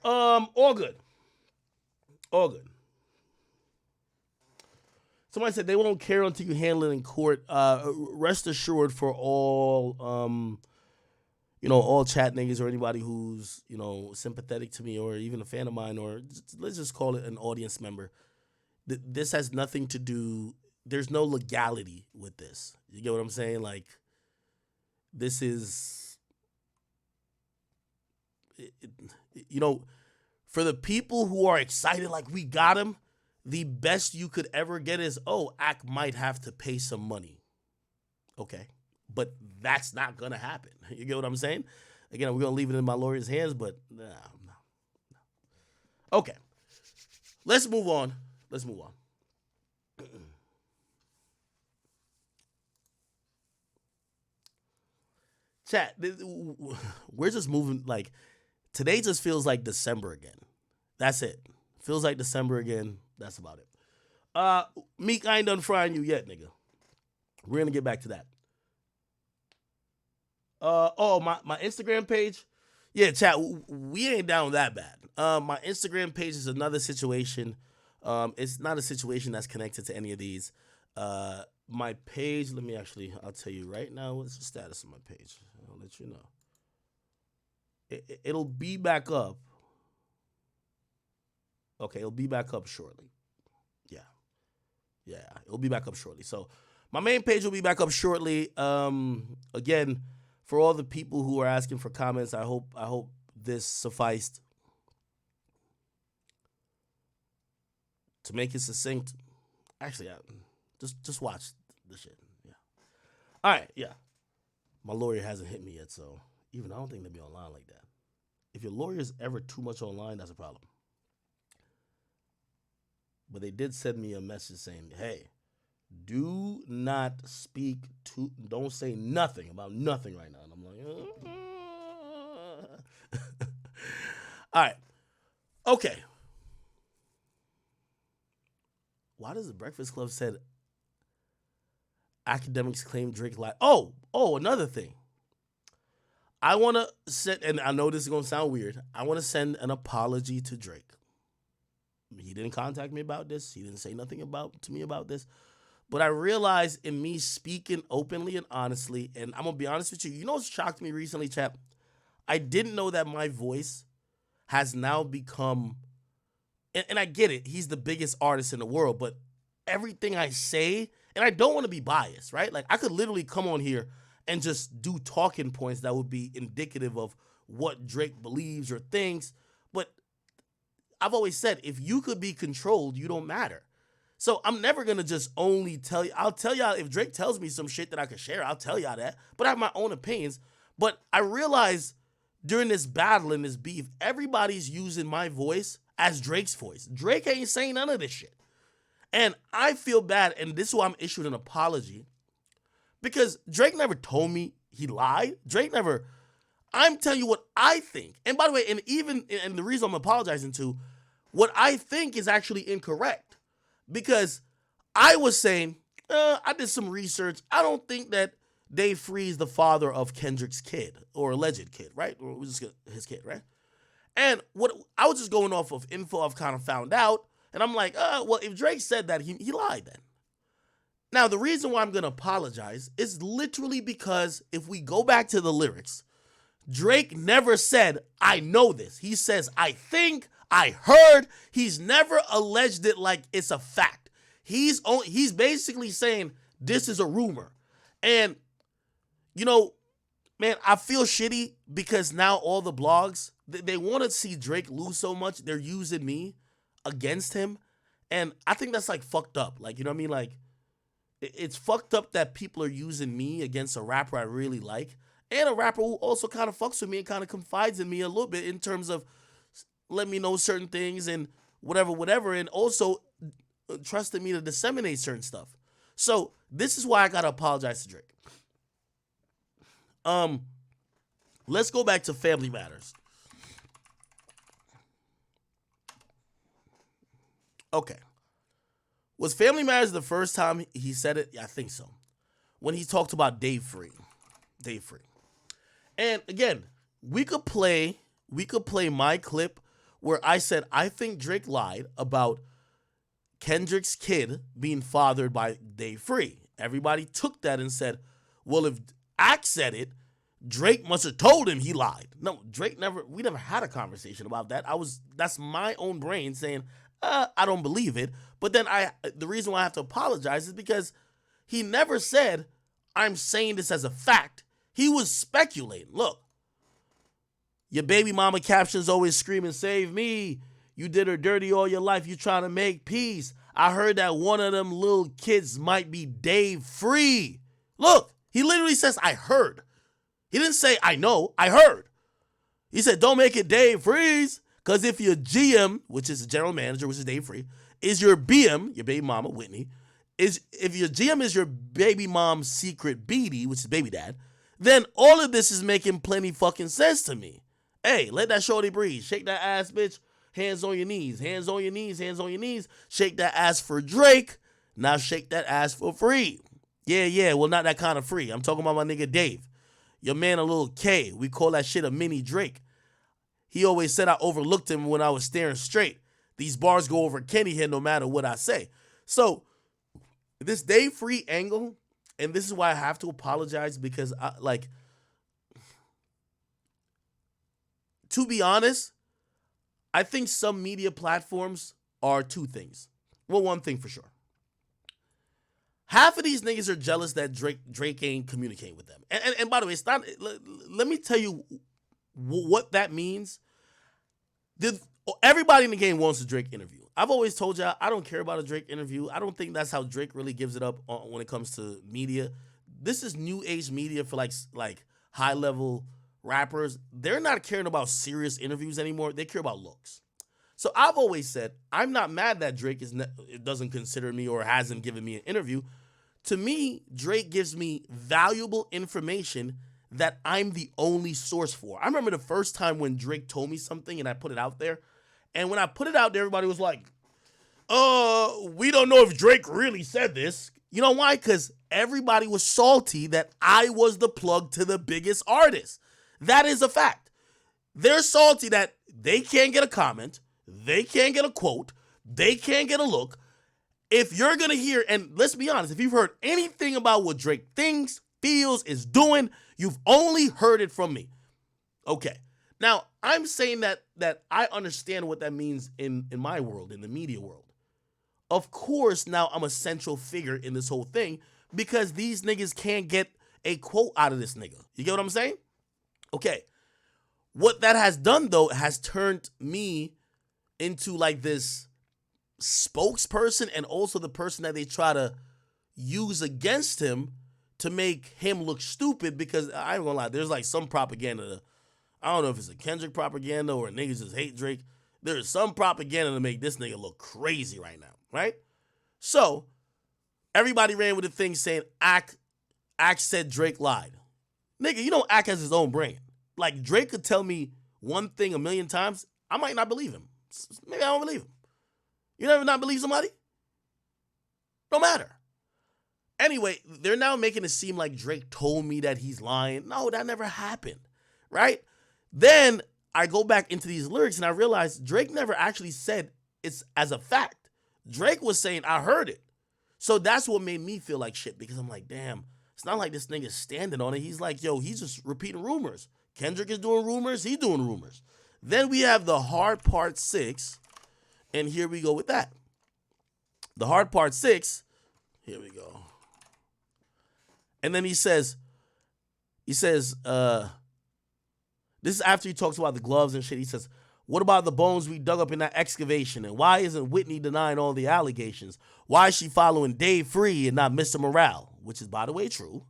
All good. All good. Somebody said they won't care until you handle it in court. Rest assured for all, all chat niggas or anybody who's, sympathetic to me or even a fan of mine or let's just call it an audience member. This has nothing to do. There's no legality with this. You get what I'm saying? Like, this is, for the people who are excited, like we got him, the best you could ever get is, Ak might have to pay some money. Okay. But that's not going to happen. You get what I'm saying? Again, we're going to leave it in my lawyer's hands, but no. Okay. Let's move on. Chat, we're just moving, like, today just feels like December again. That's it. Feels like December again. That's about it. Meek, I ain't done frying you yet, nigga. We're going to get back to that. My Instagram page? Yeah, chat, we ain't down that bad. My Instagram page is another situation. It's not a situation that's connected to any of these. My page, I'll tell you right now what's the status of my page. I'll let you know. It'll be back up. Okay, it'll be back up shortly. Yeah, it'll be back up shortly. So my main page will be back up shortly. Again, for all the people who are asking for comments, I hope this sufficed to make it succinct. Actually, just watch the shit. Yeah. All right. Yeah. My lawyer hasn't hit me yet, so I don't think they'll be online like that. If your lawyer is ever too much online, that's a problem. But they did send me a message saying, "Hey, do not don't say nothing about nothing right now." And I'm like, all right. Okay. Why does the Breakfast Club said Akademiks claim Drake lied? Oh, another thing. I want to send, and I know this is going to sound weird, I want to send an apology to Drake. He didn't contact me about this. He didn't say nothing to me about this. But I realized in me speaking openly and honestly, and I'm going to be honest with you, you know what shocked me recently, chap? I didn't know that my voice has now become, and I get it, he's the biggest artist in the world, but everything I say, and I don't want to be biased, right? Like, I could literally come on here and just do talking points that would be indicative of what Drake believes or thinks, but I've always said, if you could be controlled, you don't matter. So I'm never going to just only tell you. I'll tell y'all if Drake tells me some shit that I could share, I'll tell y'all that. But I have my own opinions. But I realize during this battle and this beef, everybody's using my voice as Drake's voice. Drake ain't saying none of this shit. And I feel bad, and this is why I'm issuing an apology. Because Drake never told me he lied. I'm telling you what I think. And by the way, and the reason I'm apologizing to, what I think is actually incorrect. Because I was saying, I did some research. I don't think that Dave Freeze the father of Kendrick's kid, or alleged kid, right? Or it was just his kid, right? And what I was just going off of info I've kind of found out. And I'm like, well, if Drake said that, he lied then. Now, the reason why I'm going to apologize is literally because if we go back to the lyrics, Drake never said, I know this. He says, I think, I heard. He's never alleged it like it's a fact. He's basically saying this is a rumor. And, man, I feel shitty because now all the blogs, they want to see Drake lose so much. They're using me against him. And I think that's like fucked up. Like, you know what I mean? Like, it's fucked up that people are using me against a rapper I really like. And a rapper who also kind of fucks with me and kind of confides in me a little bit in terms of let me know certain things and whatever. And also trusted me to disseminate certain stuff. So this is why I got to apologize to Drake. Let's go back to Family Matters. Okay. Was Family Matters the first time he said it? Yeah, I think so. When he talked about Dave Free. And again, we could play my clip where I said I think Drake lied about Kendrick's kid being fathered by Dave Free. Everybody took that and said, well, if Axe said it, Drake must have told him he lied. No, we never had a conversation about that. That's my own brain saying, I don't believe it. But then the reason why I have to apologize is because he never said, I'm saying this as a fact. He was speculating. Look, your baby mama captions always screaming, save me. You did her dirty all your life. You trying to make peace. I heard that one of them little kids might be Dave Free. Look, he literally says, I heard. He didn't say, I know, I heard. He said, don't make it Dave Freeze, because if your GM, which is the general manager, which is Dave Free, is your BM, your baby mama, Whitney, if your GM is your baby mom's secret BD, which is baby dad, then all of this is making plenty fucking sense to me. Hey, let that shorty breathe. Shake that ass, bitch. Hands on your knees, hands on your knees, hands on your knees. Shake that ass for Drake. Now shake that ass for Free. Yeah, well, not that kind of Free. I'm talking about my nigga Dave. Your man a little K. We call that shit a mini Drake. He always said I overlooked him when I was staring straight. These bars go over Kenny here no matter what I say. So, this Dave Free angle, and this is why I have to apologize because, to be honest, I think some media platforms are two things. Well, one thing for sure. Half of these niggas are jealous that Drake ain't communicating with them. And by the way, it's not. Let me tell you what that means. Everybody in the game wants a Drake interview. I've always told y'all I don't care about a Drake interview. I don't think that's how Drake really gives it up when it comes to media. This is new age media for like high level rappers. They're not caring about serious interviews anymore. They care about looks. So I've always said I'm not mad that Drake doesn't consider me or hasn't given me an interview. To me, Drake gives me valuable information that I'm the only source for. I remember the first time when Drake told me something and I put it out there. And when I put it out there, everybody was like, we don't know if Drake really said this. You know why? Because everybody was salty that I was the plug to the biggest artist. That is a fact. They're salty that they can't get a comment. They can't get a quote. They can't get a look. If you're going to hear, and let's be honest, if you've heard anything about what Drake thinks, feels, is doing, you've only heard it from me. Okay. Now, I'm saying that I understand what that means in my world, in the media world. Of course, now I'm a central figure in this whole thing because these niggas can't get a quote out of this nigga. You get what I'm saying? Okay. What that has done, though, has turned me into like this spokesperson and also the person that they try to use against him to make him look stupid because I ain't gonna lie, there's like some propaganda. I don't know if it's a Kendrick propaganda or niggas just hate Drake. There is some propaganda to make this nigga look crazy right now, right? So everybody ran with the thing saying Ack said Drake lied. Nigga, you know Ack has his own brain. Like Drake could tell me one thing a million times, I might not believe him. Maybe I don't believe him. You never not believe somebody? Don't matter. Anyway, they're now making it seem like Drake told me that he's lying. No, that never happened, right? Then I go back into these lyrics and I realize Drake never actually said it's as a fact. Drake was saying, I heard it. So that's what made me feel like shit because I'm like, damn, it's not like this nigga's standing on it. He's like, yo, he's just repeating rumors. Kendrick is doing rumors. He's doing rumors. Then we have the hard part 6. And here we go with that. The hard part 6. Here we go. And then he says, this is after he talks about the gloves and shit. He says, what about the bones we dug up in that excavation? And why isn't Whitney denying all the allegations? Why is she following Dave Free and not Mr. Morale? Which is, by the way, true.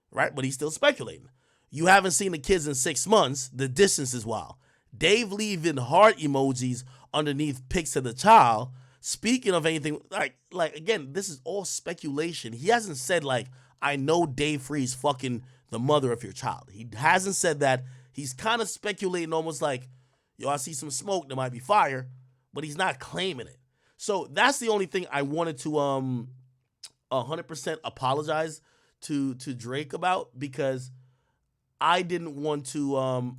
Right? But he's still speculating. You haven't seen the kids in 6 months. The distance is wild. Dave leaving heart emojis underneath pics of the child. Speaking of anything, like again, this is all speculation. He hasn't said, like, I know Dave Free's fucking the mother of your child. He hasn't said that. He's kind of speculating almost like, yo, I see some smoke, there might be fire, but he's not claiming it. So that's the only thing I wanted to 100% apologize to Drake about because I didn't want to,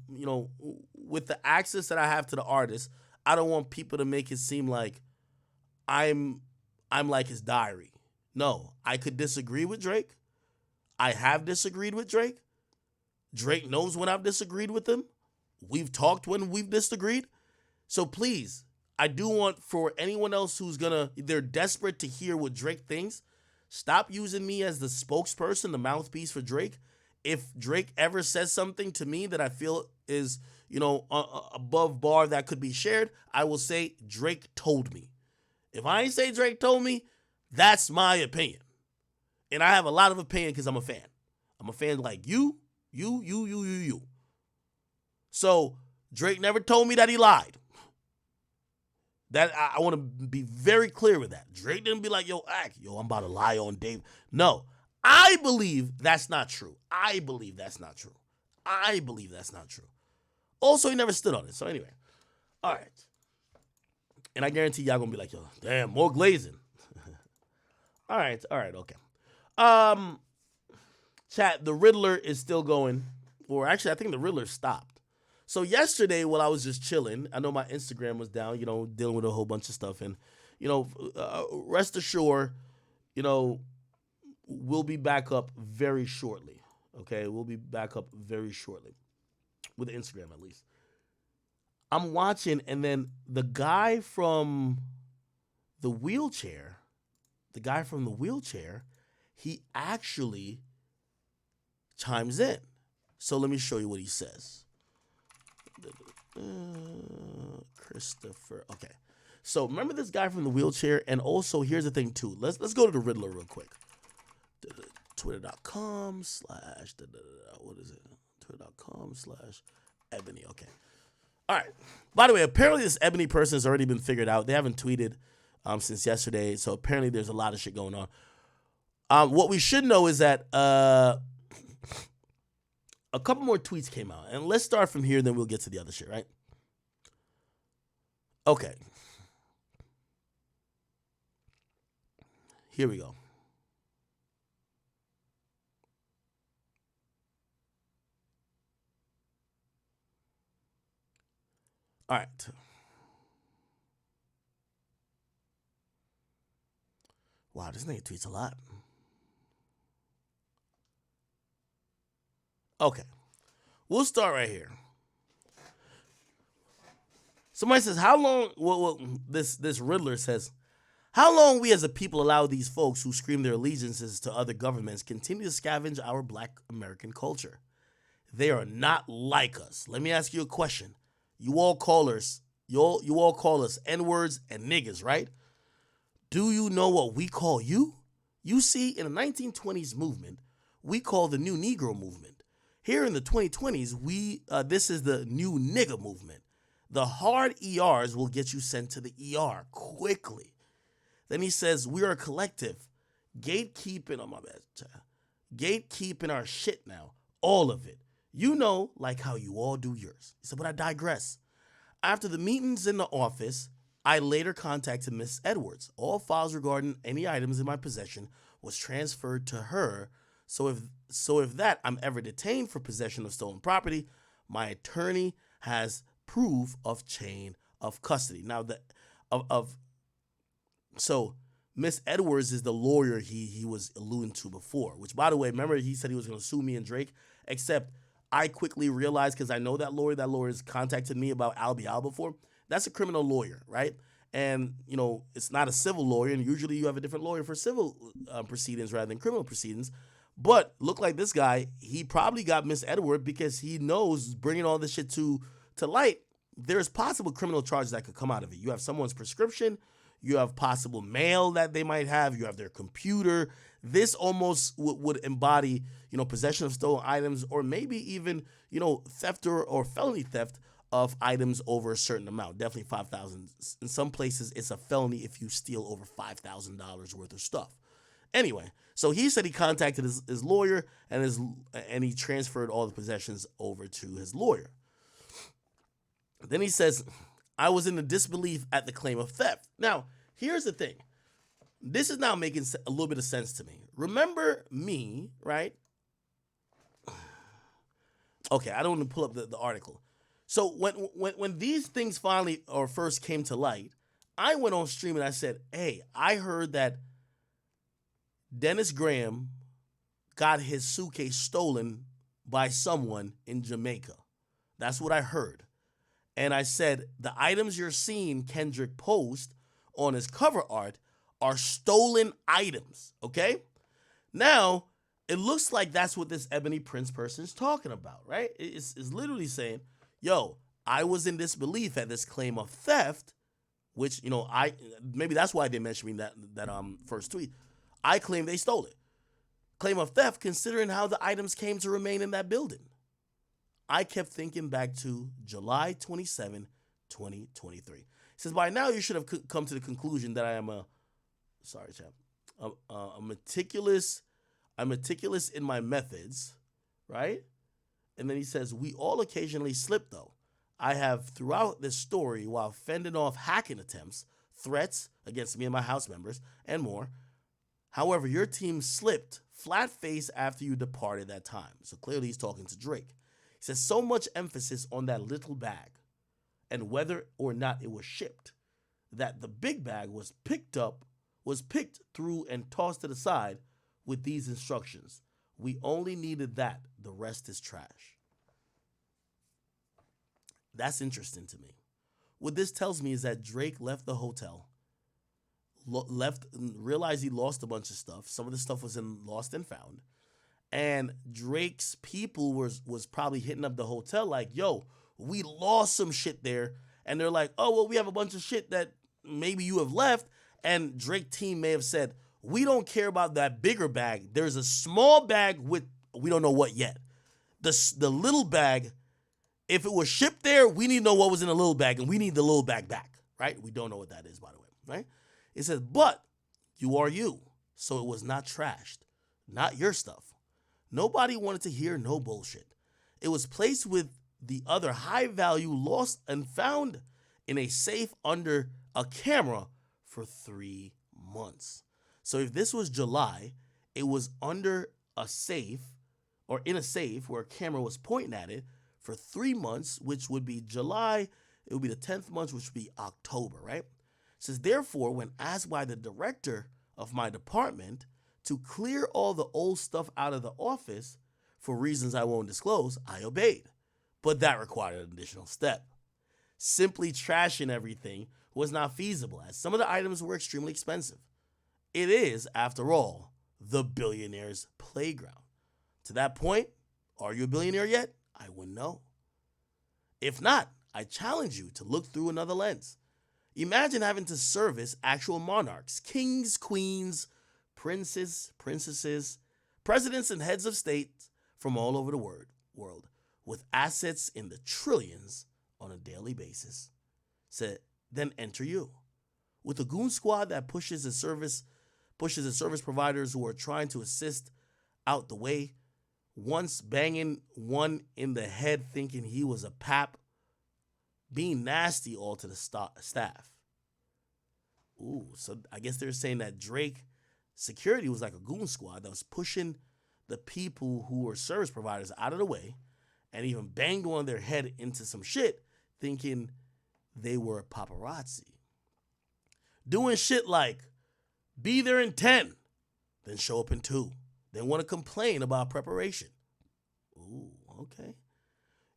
with the access that I have to the artist, I don't want people to make it seem like I'm I'm like his diary. No, I could disagree with Drake. I have disagreed with Drake. Drake knows when I've disagreed with him. We've talked when we've disagreed. So please, I do want for anyone else who's they're desperate to hear what Drake thinks, stop using me as the spokesperson, the mouthpiece for Drake. If Drake ever says something to me that I feel is, above bar that could be shared, I will say Drake told me. If I ain't say Drake told me, that's my opinion. And I have a lot of opinion because I'm a fan. I'm a fan like you. So Drake never told me that he lied. That I want to be very clear with that. Drake didn't be like, I'm about to lie on Dave. No, I believe that's not true. I believe that's not true. Also, he never stood on it. So anyway, all right. And I guarantee y'all gonna be like, yo, damn, more glazing. All right, okay. Chat, the Riddler is still going. Or actually, I think the Riddler stopped. So yesterday, while I was just chilling, I know my Instagram was down, dealing with a whole bunch of stuff. And, rest assured, we'll be back up very shortly. Okay, we'll be back up very shortly. With Instagram, at least. I'm watching, and then the guy from the wheelchair, he actually chimes in. So let me show you what he says. Christopher. Okay. So remember this guy from the wheelchair? And also, here's the thing, too. Let's go to the Riddler real quick. Twitter.com/ what is it? Twitter.com/Ebony. Okay. All right. By the way, apparently this Ebony person has already been figured out. They haven't tweeted since yesterday. So apparently there's a lot of shit going on. What we should know is that a couple more tweets came out. And let's start from here, then we'll get to the other shit, right? Okay. Here we go. All right. Wow, this nigga tweets a lot. Okay. We'll start right here. Somebody says, how long, this Riddler says, how long we as a people allow these folks who scream their allegiances to other governments continue to scavenge our Black American culture? They are not like us. Let me ask you a question. You all call us N-words and niggas, right? Do you know what we call you? You see, in the 1920s movement, we call the New Negro movement. Here in the 2020s, this is the New Nigga movement. The hard ERs will get you sent to the ER quickly. Then he says, we are a collective. Gatekeeping, oh my bad, gatekeeping our shit now. All of it. Like how you all do yours. He said, but I digress. After the meetings in the office, I later contacted Miss Edwards. All files regarding any items in my possession was transferred to her. So if that I'm ever detained for possession of stolen property, my attorney has proof of chain of custody. Now so Miss Edwards is the lawyer he was alluding to before, which, by the way, remember he said he was going to sue me and Drake, except I quickly realized, because I know that lawyer has contacted me about Al before. That's a criminal lawyer, right? And, it's not a civil lawyer, and usually you have a different lawyer for civil proceedings rather than criminal proceedings. But look like this guy, he probably got Miss Edward because he knows, bringing all this shit to light, there's possible criminal charges that could come out of it. You have someone's prescription, you have possible mail that they might have, you have their computer. This almost would embody, possession of stolen items, or maybe even, theft or felony theft of items over a certain amount. Definitely $5,000. In some places, it's a felony if you steal over $5,000 worth of stuff. Anyway, so he said he contacted his lawyer and he transferred all the possessions over to his lawyer. Then he says, I was in the disbelief at the claim of theft. Now, here's the thing. This is now making a little bit of sense to me. Remember me, right? Okay, I don't want to pull up the article. So when these things finally or first came to light, I went on stream and I said, "Hey, I heard that Dennis Graham got his suitcase stolen by someone in Jamaica. That's what I heard." And I said, "The items you're seeing Kendrick post on his cover art are stolen items." Okay? Now, it looks like that's what this Ebony Prince person is talking about, right? It's literally saying, yo, I was in disbelief at this claim of theft, which, I maybe that's why they mentioned me that first tweet. I claim they stole it. Claim of theft considering how the items came to remain in that building. I kept thinking back to July 27, 2023. He says, by now you should have come to the conclusion that I am I'm meticulous in my methods, right? And then he says, we all occasionally slip though. I have throughout this story, while fending off hacking attempts, threats against me and my house members, and more. However, your team slipped flat-faced after you departed that time. So clearly he's talking to Drake. He says, so much emphasis on that little bag and whether or not it was shipped, that the big bag was picked through and tossed to the side with these instructions. We only needed that. The rest is trash. That's interesting to me. What this tells me is that Drake left the hotel, realized he lost a bunch of stuff. Some of the stuff was in lost and found. And Drake's people was probably hitting up the hotel like, yo, we lost some shit there. And they're like, oh, well, we have a bunch of shit that maybe you have left. And Drake team may have said, we don't care about that bigger bag. There's a small bag with, we don't know what yet. The little bag, if it was shipped there, we need to know what was in the little bag, and we need the little bag back, right? We don't know what that is, by the way, right? It says, but you are you, so it was not trashed, not your stuff. Nobody wanted to hear no bullshit. It was placed with the other high-value lost and found in a safe under a camera for 3 months. So if this was July, it was under a safe or in a safe where a camera was pointing at it for 3 months, which would be July. It would be the 10th month, which would be October, right? It says, therefore, when asked by the director of my department to clear all the old stuff out of the office for reasons I won't disclose, I obeyed. But that required an additional step. Simply trashing everything was not feasible, as some of the items were extremely expensive. It is, after all, the billionaire's playground. To that point, are you a billionaire yet? I wouldn't know. If not, I challenge you to look through another lens. Imagine having to service actual monarchs, kings, queens, princes, princesses, presidents, and heads of state from all over the world with assets in the trillions on a daily basis. Then enter you. With a goon squad that pushes the service providers who are trying to assist out the way, once banging one in the head thinking he was a pap, being nasty all to the staff. Ooh, so I guess they're saying that Drake security was like a goon squad that was pushing the people who were service providers out of the way and even banged on their head into some shit thinking they were paparazzi. Doing shit like, be there in 10, then show up in 2. Then want to complain about preparation. Ooh, okay.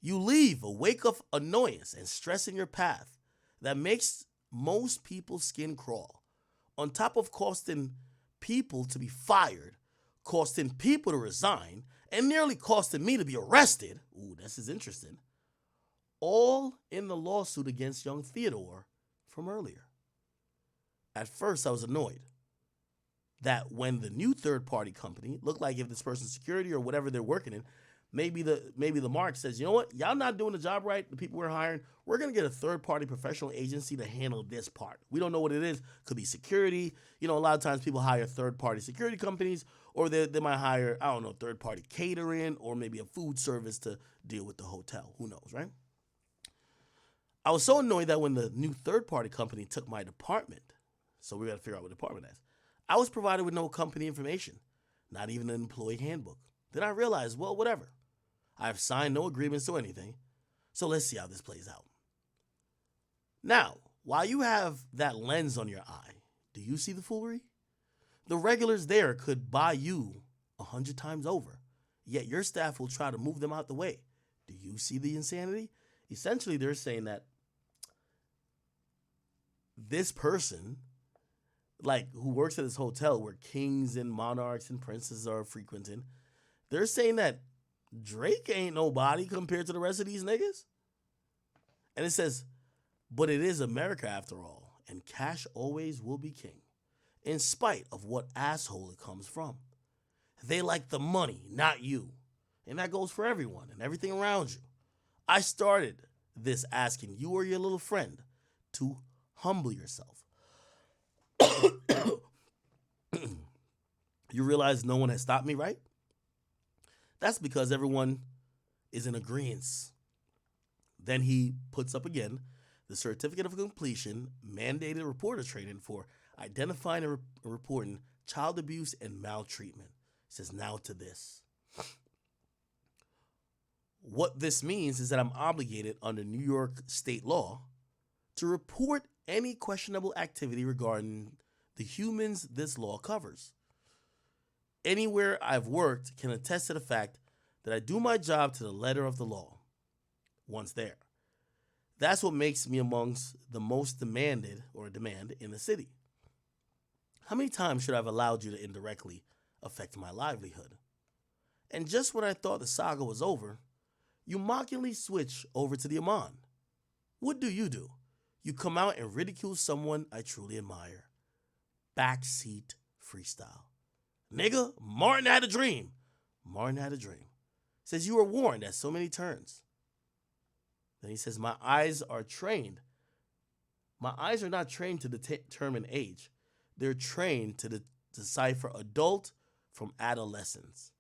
You leave a wake of annoyance and stress in your path that makes most people's skin crawl. On top of costing people to be fired, costing people to resign, and nearly costing me to be arrested. Ooh, this is interesting. All in the lawsuit against young Theodore from earlier. At first, I was annoyed that when the new third-party company looked like if this person's security or whatever they're working in, maybe the mark says, you know what, y'all not doing the job right, the people we're hiring, we're going to get a third-party professional agency to handle this part. We don't know what it is. Could be security. A lot of times people hire third-party security companies, or they might hire, third-party catering, or maybe a food service to deal with the hotel. Who knows, right? I was so annoyed that when the new third-party company took my department, so we got to figure out what department that is, I was provided with no company information, not even an employee handbook. Then I realized, well, whatever. I have signed no agreements or anything. So let's see how this plays out. Now, while you have that lens on your eye, do you see the foolery? The regulars there could buy you 100 times over, yet your staff will try to move them out the way. Do you see the insanity? Essentially, they're saying that this person, like who works at this hotel where kings and monarchs and princes are frequenting, they're saying that Drake ain't nobody compared to the rest of these niggas. And it says, but it is America after all, and cash always will be king, in spite of what asshole it comes from. They like the money, not you. And that goes for everyone and everything around you. I started this asking you or your little friend to humble yourself. You realize no one has stopped me, right? That's because everyone is in agreement. Then he puts up again the certificate of completion mandated reporter training for identifying and reporting child abuse and maltreatment. It says, now to this. What this means is that I'm obligated under New York state law to report any questionable activity regarding the humans this law covers. Anywhere I've worked can attest to the fact that I do my job to the letter of the law once there. That's what makes me amongst the most demand in the city. How many times should I have allowed you to indirectly affect my livelihood? And just when I thought the saga was over, you mockingly switch over to the Amon. What do? You come out and ridicule someone I truly admire. Backseat freestyle. Nigga, Martin had a dream. Martin had a dream. Says you were warned at so many turns. Then he says, my eyes are trained. My eyes are not trained to determine age. They're trained to decipher adult from adolescence.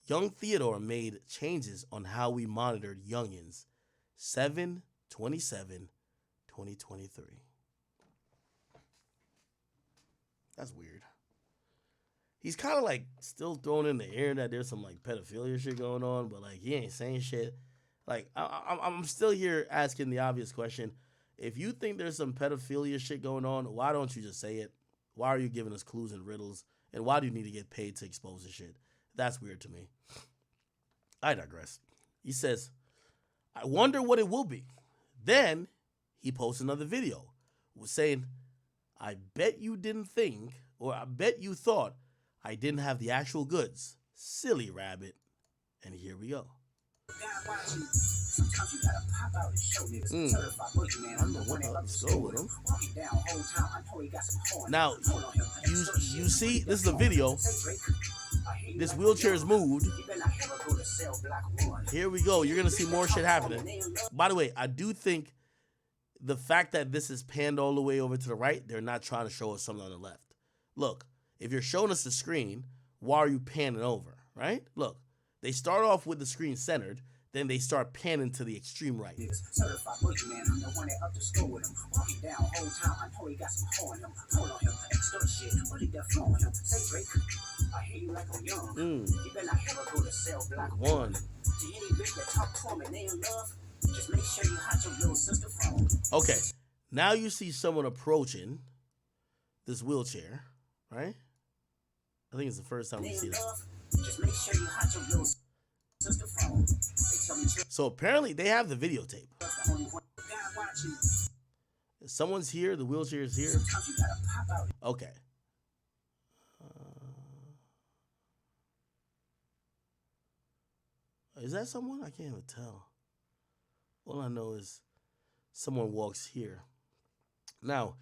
Young Theodore made changes on how we monitored youngins. 7/27/2023. That's weird. He's kind of like still throwing in the air that there's some like pedophilia shit going on, but like he ain't saying shit. Like I'm still here asking the obvious question. If you think there's some pedophilia shit going on, why don't you just say it? Why are you giving us clues and riddles? And why do you need to get paid to expose the shit? That's weird to me. I digress. He says, I wonder what it will be. Then he posts another video saying, I bet you didn't think, or I bet you thought I didn't have the actual goods. Silly rabbit. And here we go. I don't know what let's go with him. Now, you see, this is a video. This wheelchair is moved. Here we go. You're going to see more shit happening. By the way, I do think the fact that this is panned all the way over to the right, they're not trying to show us something on the left. Look, if you're showing us the screen, why are you panning over, right? Look, they start off with the screen centered, then they start panning to the extreme right. One. Okay, now you see someone approaching this wheelchair, right? I think it's the first time we see that. So apparently they have the videotape. Someone's here, the wheelchair is here. Okay. Is that someone? I can't even tell. All I know is someone walks here. Now,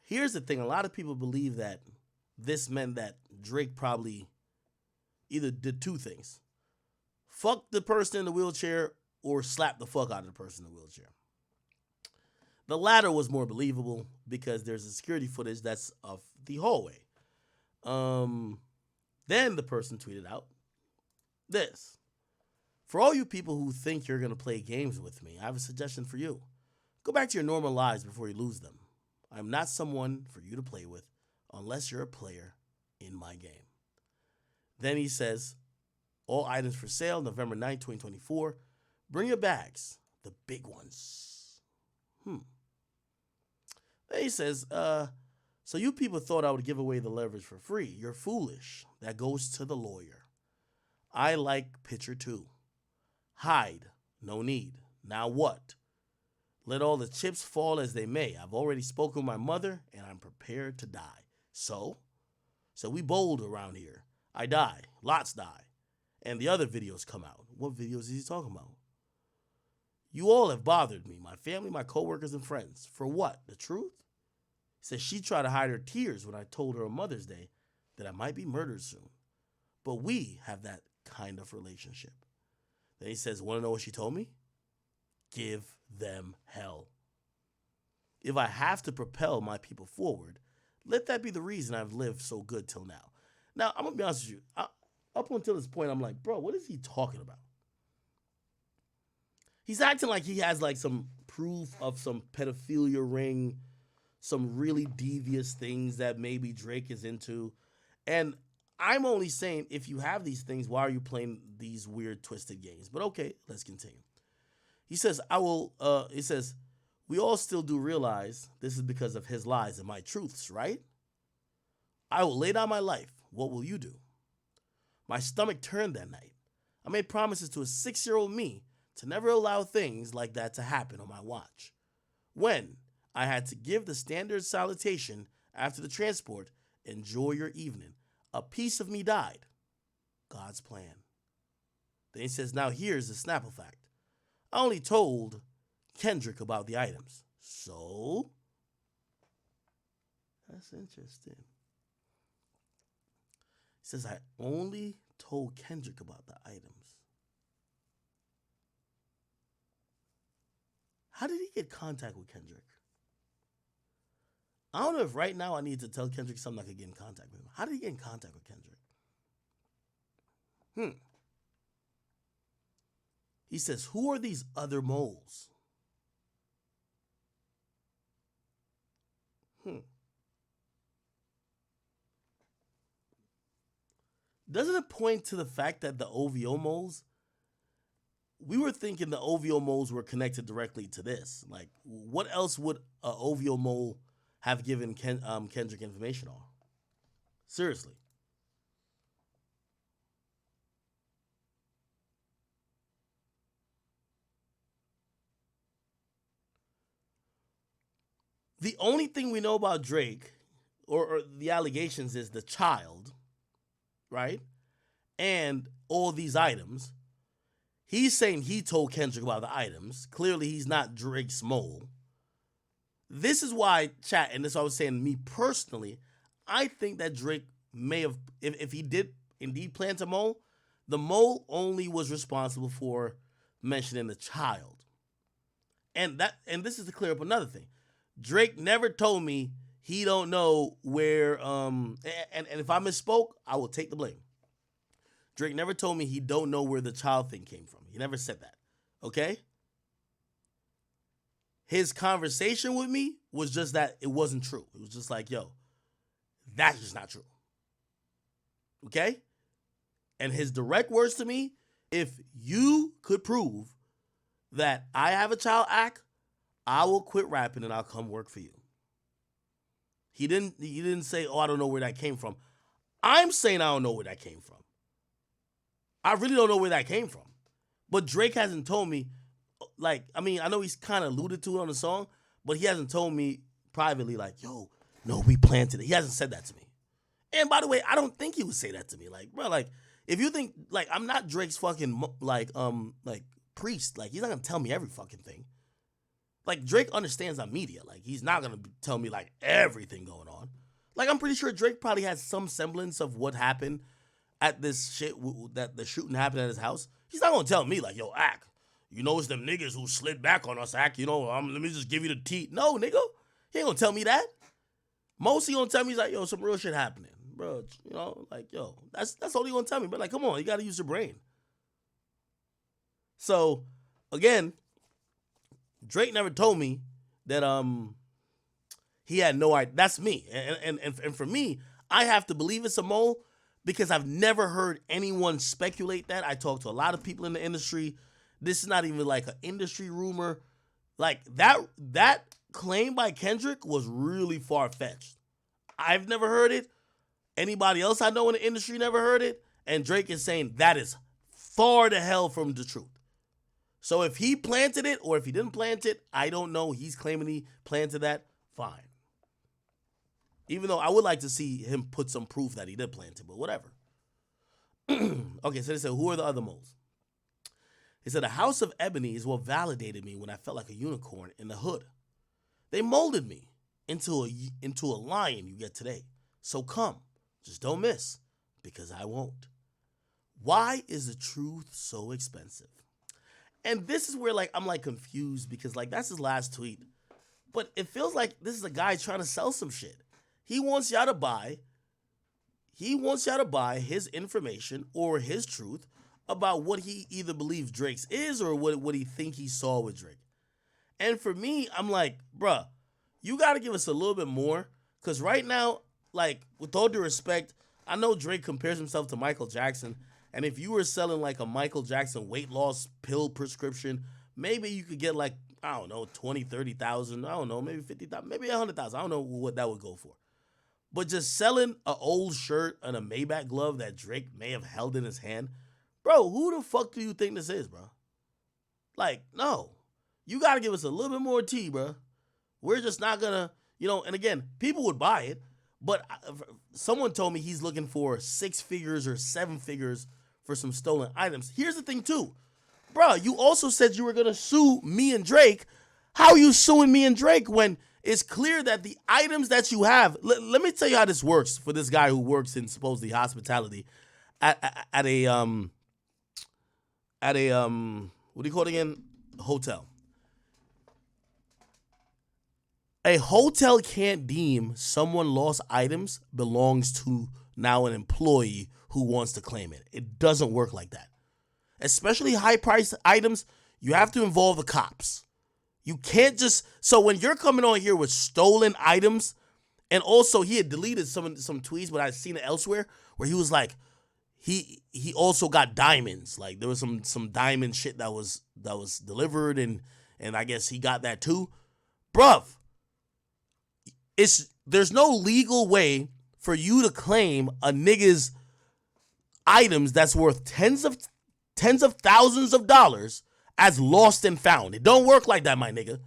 here's the thing. A lot of people believe that this meant that Drake probably either did two things. Fuck the person in the wheelchair or slap the fuck out of the person in the wheelchair. The latter was more believable because there's a security footage that's of the hallway. Then the person tweeted out this. For all you people who think you're going to play games with me, I have a suggestion for you. Go back to your normal lives before you lose them. I'm not someone for you to play with unless you're a player in my game. Then he says, all items for sale, November 9th, 2024. Bring your bags, the big ones. Hmm. Then he says, so you people thought I would give away the leverage for free. You're foolish. That goes to the lawyer. I like picture two. Hide. No need. Now what? Let all the chips fall as they may. I've already spoken with my mother, and I'm prepared to die. So we bold around here. I die. Lots die. And the other videos come out. What videos is he talking about? You all have bothered me, my family, my coworkers, and friends. For what? The truth? He says she tried to hide her tears when I told her on Mother's Day that I might be murdered soon. But we have that kind of relationship. Then he says, want to know what she told me? Give them hell. If I have to propel my people forward, let that be the reason I've lived so good till now. Now, I'm going to be honest with you. Up until this point, I'm like, bro, what is he talking about? He's acting like he has like some proof of some pedophilia ring, some really devious things that maybe Drake is into. And I'm only saying, if you have these things, why are you playing these weird, twisted games? But okay, let's continue. He says, we all still do realize this is because of his lies and my truths, right? I will lay down my life. What will you do? My stomach turned that night. I made promises to a 6-year-old me to never allow things like that to happen on my watch. When I had to give the standard salutation after the transport, enjoy your evening, a piece of me died. God's plan. Then he says, now here's the Snapple fact. I only told Kendrick about the items. So, that's interesting. He says, I only told Kendrick about the items. How did he get contact with Kendrick? I don't know if right now I need to tell Kendrick something I could get in contact with him. How did he get in contact with Kendrick? He says, who are these other moles? Doesn't it point to the fact that the OVO moles, we were thinking the OVO moles were connected directly to this. Like, what else would a OVO mole have given Kendrick information on? Seriously. The only thing we know about Drake, or the allegations, is the child, right? And all these items. He's saying he told Kendrick about the items. Clearly, he's not Drake's mole. This is why, chat, and this is what I was saying, me personally, I think that Drake may have, if he did indeed plant a mole, the mole only was responsible for mentioning the child. And this is to clear up another thing. Drake never told me he don't know where, and if I misspoke, I will take the blame. Drake never told me he don't know where the child thing came from. He never said that, okay? His conversation with me was just that it wasn't true. It was just like, yo, that's just not true, okay? And his direct words to me, if you could prove that I have a child act, I will quit rapping and I'll come work for you. He didn't say, oh, I don't know where that came from. I'm saying I don't know where that came from. I really don't know where that came from. But Drake hasn't told me, like, I mean, I know he's kind of alluded to it on the song, but he hasn't told me privately, like, yo, no, we planted it. He hasn't said that to me. And by the way, I don't think he would say that to me. Like, bro, like, if you think, like, I'm not Drake's fucking, like, priest. Like, he's not going to tell me every fucking thing. Like, Drake understands I'm media. Like, he's not going to tell me, like, everything going on. Like, I'm pretty sure Drake probably has some semblance of what happened at this shit, that the shooting happened at his house. He's not going to tell me, like, yo, Ak, you know it's them niggas who slid back on us, Ak, you know, let me just give you the tea. No, nigga, he ain't going to tell me that. Most he going to tell me is like, yo, some real shit happening. Bro, you know, like, yo, that's all he going to tell me. But, like, come on, you got to use your brain. So, again, Drake never told me that he had no idea. That's me. And for me, I have to believe it's a mole because I've never heard anyone speculate that. I talked to a lot of people in the industry This is not even like an industry rumor. Like that claim by Kendrick was really far fetched. I've never heard it. Anybody else I know in the industry never heard it. And Drake is saying that is far the hell from the truth. So if he planted it or if he didn't plant it, I don't know. He's claiming he planted that. Fine. Even though I would like to see him put some proof that he did plant it, but whatever. Okay, so they said, who are the other moles? He said, the House of Ebony is what validated me when I felt like a unicorn in the hood. They molded me into a lion you get today. So come, just don't miss, because I won't. Why is the truth so expensive? And this is where I'm confused because that's his last tweet. But it feels like this is a guy trying to sell some shit. He wants y'all to buy his information or his truth about what he either believes Drake's is or what he think he saw with Drake. And for me, I'm like, bruh, you got to give us a little bit more. Because right now, with all due respect, I know Drake compares himself to Michael Jackson. And if you were selling a Michael Jackson weight loss pill prescription, maybe you could get 20, 30,000. I don't know, maybe 50,000, maybe 100,000. I don't know what that would go for. But just selling an old shirt and a Maybach glove that Drake may have held in his hand, bro, who the fuck do you think this is, bro? No. You got to give us a little bit more tea, bro. We're just not going to, and again, people would buy it. But someone told me he's looking for 6 figures or 7 figures for some stolen items. Here's the thing, too. Bro, you also said you were going to sue me and Drake. How are you suing me and Drake when it's clear that the items that you have... Let me tell you how this works for this guy who works in supposedly hospitality at a what do you call it again? Hotel. A hotel can't deem someone lost items belongs to now an employee who wants to claim it. It doesn't work like that. Especially high-priced items, you have to involve the cops. You can't just... So when you're coming on here with stolen items, and also he had deleted some tweets, but I've seen it elsewhere, where he was like, he also got diamonds. There was some diamond shit that was delivered, and I guess he got that too. Bruv, there's no legal way for you to claim a nigga's items that's worth tens of thousands of dollars as lost and found. It don't work like that, my nigga.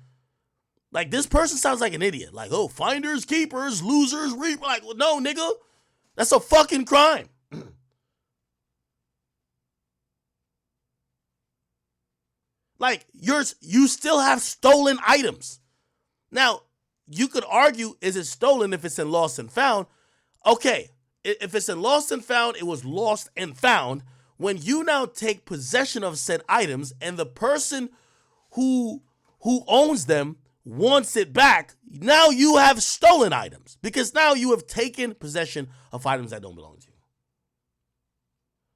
This person sounds like an idiot. Finders, keepers, losers, reap. No, nigga. That's a fucking crime. You still have stolen items. Now, you could argue, is it stolen if it's in lost and found? Okay, if it's in lost and found, it was lost and found. When you now take possession of said items and the person who owns them wants it back, now you have stolen items because now you have taken possession of items that don't belong to you.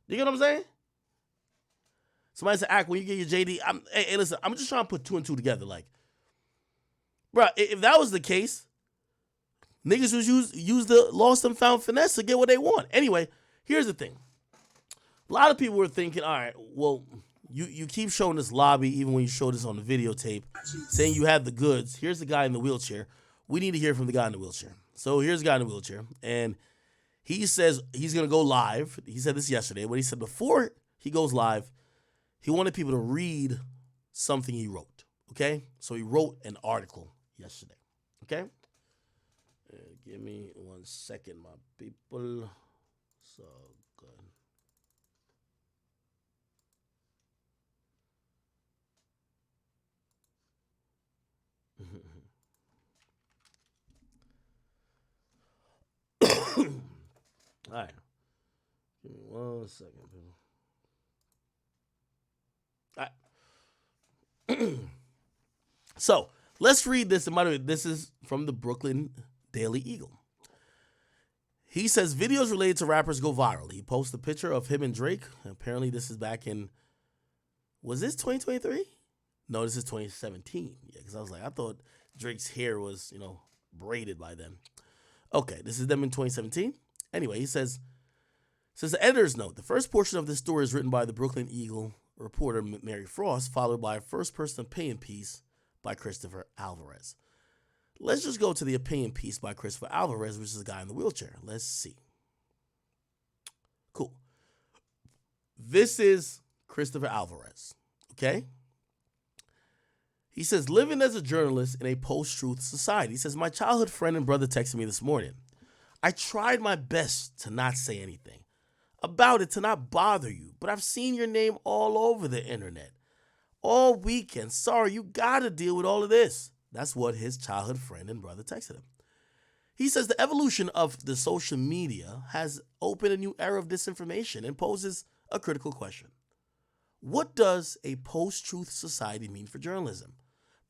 You get what I'm saying? Somebody said, "Act when you get your JD." Hey, listen, I'm just trying to put 2 and 2 together. Bro, if that was the case, niggas would use the lost and found finesse to get what they want. Anyway, here's the thing. A lot of people were thinking, all right, well, you keep showing this lobby, even when you show this on the videotape, saying you have the goods. Here's the guy in the wheelchair. We need to hear from the guy in the wheelchair. So here's the guy in the wheelchair, and he says he's going to go live. He said this yesterday, but he said before he goes live, he wanted people to read something he wrote, okay? So he wrote an article yesterday, okay? Give me 1 second, my people. So good. All right. Give me 1 second, people. All right. So let's read this. And by the way, this is from the Brooklyn Daily Eagle. He says videos related to rappers go viral. He posts a picture of him and Drake. Apparently, this is back in. Was this 2023? No, this is 2017. Yeah, because I was like, I thought Drake's hair was, braided by then. Okay, this is them in 2017. Anyway, he says the editor's note. The first portion of this story is written by the Brooklyn Eagle reporter Mary Frost, followed by a first person opinion piece by Christopher Alvarez. Let's just go to the opinion piece by Christopher Alvarez, which is the guy in the wheelchair. Let's see. Cool. This is Christopher Alvarez, okay? He says, living as a journalist in a post-truth society. He says, my childhood friend and brother texted me this morning. I tried my best to not say anything about it, to not bother you, but I've seen your name all over the internet all weekend. Sorry, you gotta deal with all of this. That's what his childhood friend and brother texted him. He says the evolution of the social media has opened a new era of disinformation and poses a critical question. What does a post-truth society mean for journalism?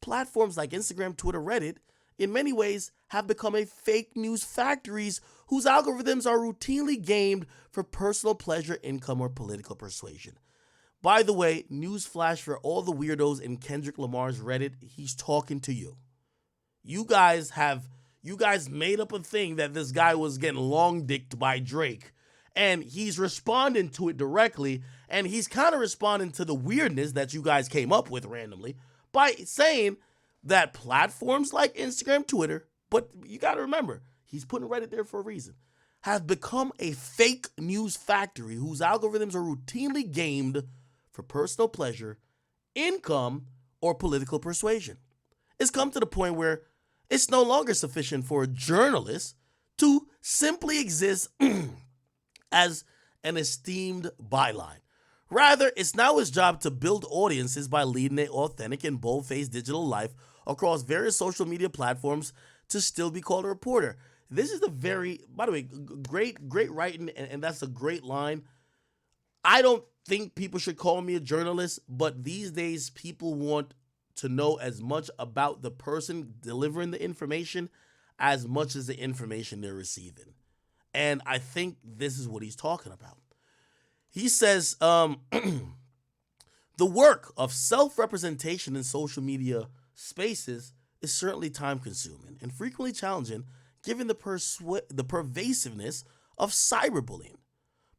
Platforms like Instagram, Twitter, Reddit, in many ways, have become a fake news factories whose algorithms are routinely gamed for personal pleasure, income, or political persuasion. By the way, newsflash for all the weirdos in Kendrick Lamar's Reddit, he's talking to you. You guys made up a thing that this guy was getting long-dicked by Drake, and he's responding to it directly, and he's kind of responding to the weirdness that you guys came up with randomly by saying that platforms like Instagram, Twitter, but you got to remember, he's putting Reddit there for a reason, have become a fake news factory whose algorithms are routinely gamed for personal pleasure, income, or political persuasion. It's come to the point where it's no longer sufficient for a journalist to simply exist as an esteemed byline. Rather, it's now his job to build audiences by leading an authentic and bold-faced digital life across various social media platforms to still be called a reporter. This is a very, by the way, great writing, and that's a great line. I don't think people should call me a journalist, but these days people want to know as much about the person delivering the information as much as the information they're receiving. And I think this is what he's talking about. He says, the work of self-representation in social media spaces is certainly time-consuming and frequently challenging given the pervasiveness of cyberbullying.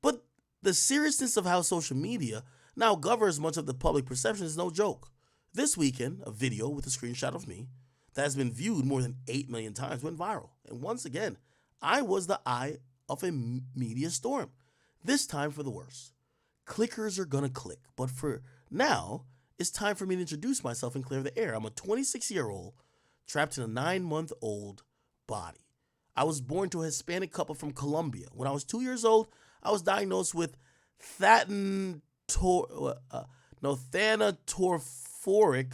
But the seriousness of how social media now governs much of the public perception is no joke. This weekend, a video with a screenshot of me that has been viewed more than 8 million times went viral. And once again, I was the eye of a media storm. This time for the worse. Clickers are gonna click, but for now, it's time for me to introduce myself and clear the air. I'm a 26-year-old trapped in a 9-month-old body. I was born to a Hispanic couple from Colombia. When I was 2 years old, I was diagnosed with thanatophoric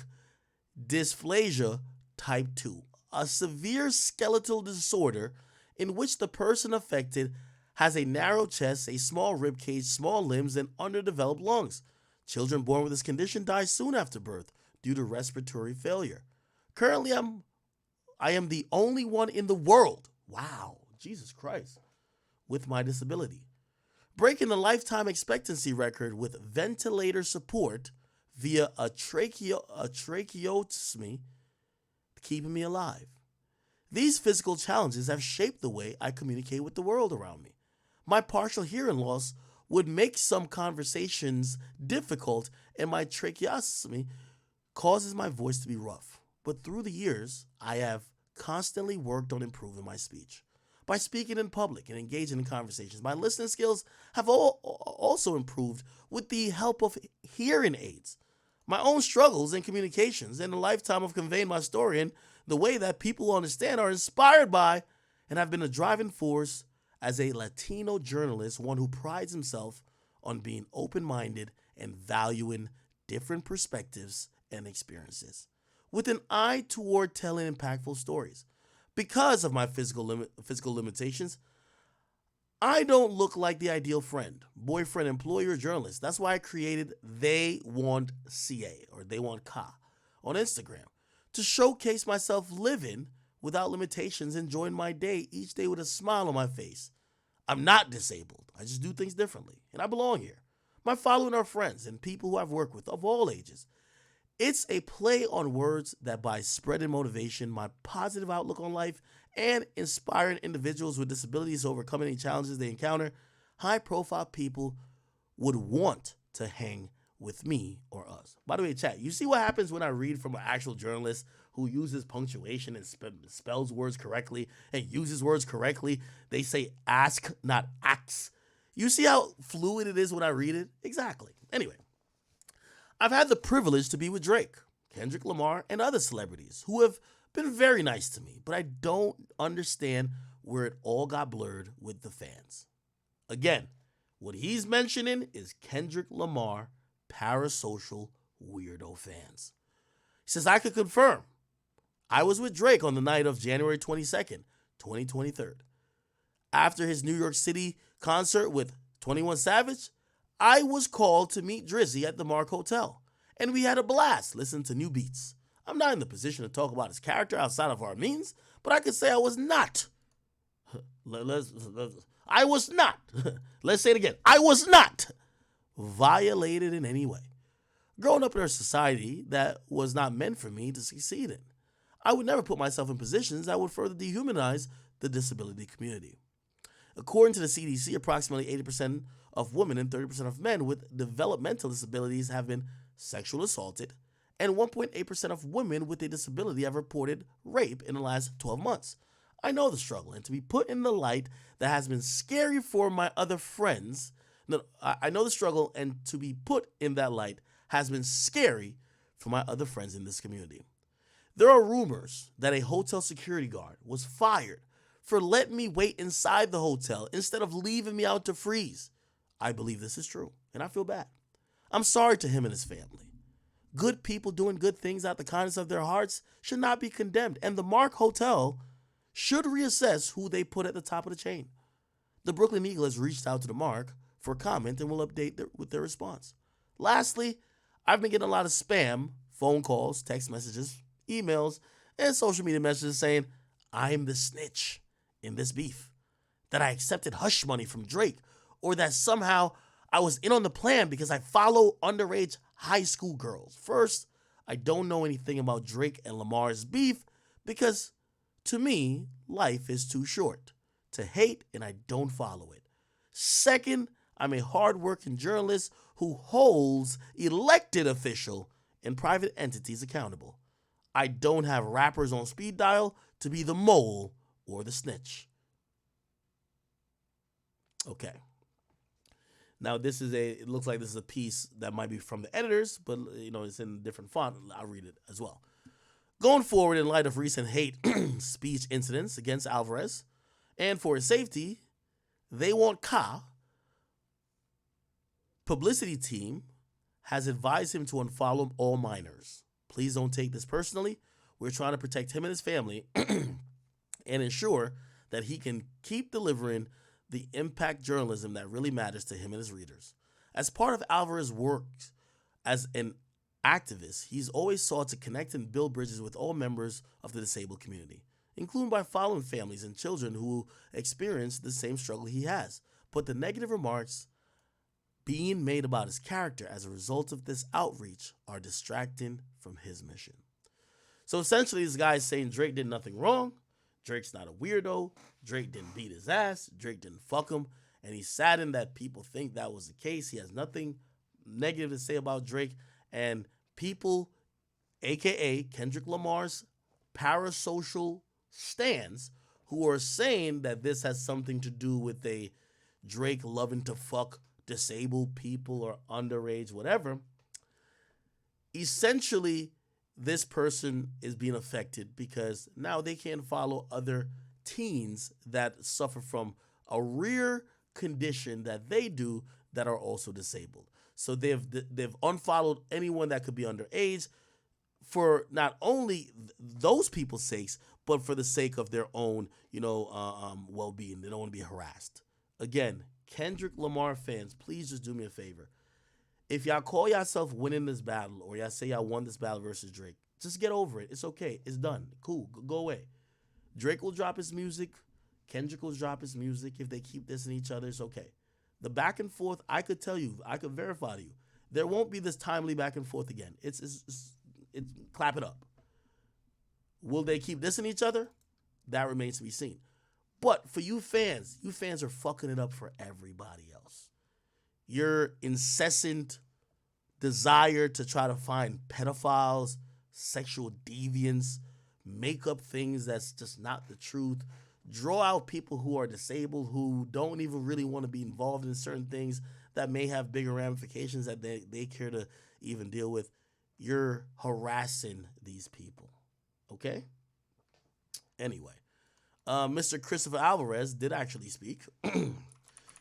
dysplasia type 2, a severe skeletal disorder in which the person affected has a narrow chest, a small rib cage, small limbs, and underdeveloped lungs. Children born with this condition die soon after birth due to respiratory failure. Currently, I am the only one in the world, wow, Jesus Christ, with my disability, breaking the lifetime expectancy record with ventilator support via a tracheotomy, keeping me alive. These physical challenges have shaped the way I communicate with the world around me. My partial hearing loss would make some conversations difficult, and my tracheostomy causes my voice to be rough. But through the years, I have constantly worked on improving my speech. By speaking in public and engaging in conversations, my listening skills have also improved with the help of hearing aids. My own struggles in communications and a lifetime of conveying my story in the way that people understand are inspired by and have been a driving force as a Latino journalist, one who prides himself on being open-minded and valuing different perspectives and experiences, with an eye toward telling impactful stories. Because of my physical limitations, I don't look like the ideal friend, boyfriend, employer, or journalist. That's why I created They Want CA, or They Want Ka, on Instagram, to showcase myself living without limitations, enjoying my day each day with a smile on my face. I'm not disabled. I just do things differently, and I belong here. My following are friends and people who I've worked with of all ages. It's a play on words that by spreading motivation, my positive outlook on life, and inspiring individuals with disabilities to overcome any challenges they encounter, high-profile people would want to hang with me or us. By the way, chat, you see what happens when I read from an actual journalist who uses punctuation and spells words correctly and uses words correctly? They say ask, not ax. You see how fluid it is when I read it? Exactly. Anyway, I've had the privilege to be with Drake, Kendrick Lamar, and other celebrities who have been very nice to me, but I don't understand where it all got blurred with the fans. Again, what he's mentioning is Kendrick Lamar parasocial weirdo fans. He says, I could confirm I was with Drake on the night of January 22nd, 2023. After his New York City concert with 21 Savage, I was called to meet Drizzy at the Mark Hotel, and we had a blast listening to new beats. I'm not in the position to talk about his character outside of our means, but I could say I was not. I was not. Let's say it again. I was not violated in any way. Growing up in a society that was not meant for me to succeed in, I would never put myself in positions that would further dehumanize the disability community. According to the CDC, approximately 80% of women and 30% of men with developmental disabilities have been sexually assaulted, and 1.8% of women with a disability have reported rape in the last 12 months. I know the struggle, and to be put in the light that has been scary for my other friends. No, I know the struggle, and to be put in that light has been scary for my other friends in this community. There are rumors that a hotel security guard was fired for letting me wait inside the hotel instead of leaving me out to freeze. I believe this is true, and I feel bad. I'm sorry to him and his family. Good people doing good things out the kindness of their hearts should not be condemned, and the Mark Hotel should reassess who they put at the top of the chain. The Brooklyn Eagle has reached out to the Mark for comment and will update with their response. Lastly, I've been getting a lot of spam, phone calls, text messages, emails, and social media messages saying I'm the snitch in this beef, that I accepted hush money from Drake, or that somehow I was in on the plan because I follow underage high school girls. First, I don't know anything about Drake and Lamar's beef because, to me, life is too short to hate, and I don't follow it. Second, I'm a hardworking journalist who holds elected official and private entities accountable. I don't have rappers on speed dial to be the mole or the snitch. Okay. Now it looks like this is a piece that might be from the editors, but it's in a different font. I'll read it as well. Going forward, in light of recent hate speech incidents against Alvarez, and for his safety, they want Ka. Publicity team has advised him to unfollow all minors. Please don't take this personally. We're trying to protect him and his family and ensure that he can keep delivering the impact journalism that really matters to him and his readers. As part of Alvarez's work as an activist, he's always sought to connect and build bridges with all members of the disabled community, including by following families and children who experience the same struggle he has. But the negative remarks being made about his character as a result of this outreach are distracting from his mission. So essentially, this guy is saying Drake did nothing wrong. Drake's not a weirdo. Drake didn't beat his ass. Drake didn't fuck him. And he's saddened that people think that was the case. He has nothing negative to say about Drake. And people, a.k.a. Kendrick Lamar's parasocial stans, who are saying that this has something to do with a Drake loving to fuck disabled people or underage, whatever, essentially this person is being affected because now they can't follow other teens that suffer from a rare condition that they do that are also disabled. So they've unfollowed anyone that could be underage for not only those people's sakes, but for the sake of their own, well-being. They don't want to be harassed. Again, Kendrick Lamar fans, please just do me a favor. If y'all call yourself winning this battle, or y'all say y'all won this battle versus Drake, just get over it. It's okay. It's done. Cool. Go away. Drake will drop his music. Kendrick will drop his music. If they keep dissing each other, it's okay. The back and forth, I could tell you, I could verify to you, there won't be this timely back and forth again. It's clap it up. Will they keep dissing each other? That remains to be seen. But for you fans are fucking it up for everybody else. Your incessant desire to try to find pedophiles, sexual deviants, make up things that's just not the truth, draw out people who are disabled, who don't even really want to be involved in certain things that may have bigger ramifications that they care to even deal with. You're harassing these people. Okay? Anyway, Mr. Christopher Alvarez did actually speak.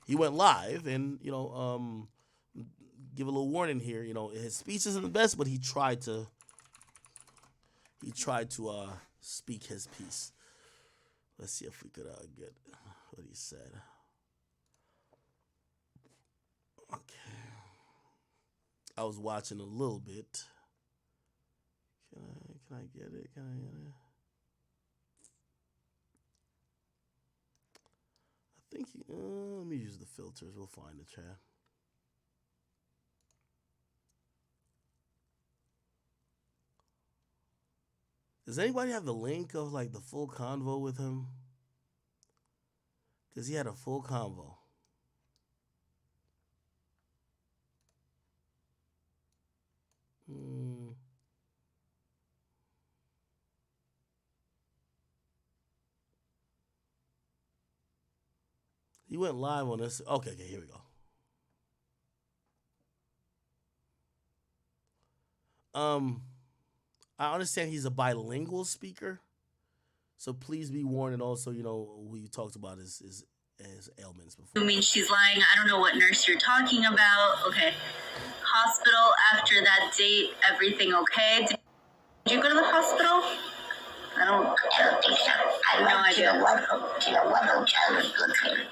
He went live and, give a little warning here. His speech isn't the best, but he tried to speak his piece. Let's see if we could get what he said. Okay. I was watching a little bit. Can I get it? I think let me use the filters. We'll find the chat. Does anybody have the link of like the full convo with him? Because he had a full convo. He went live on this. Okay, here we go. I understand he's a bilingual speaker, so please be warned. And also, who he talked about his ailments before. I mean, she's lying. I don't know what nurse you're talking about. Okay. Hospital after that date, everything okay? Did you go to the hospital? I don't think so. I have no idea. To the one hotel was looking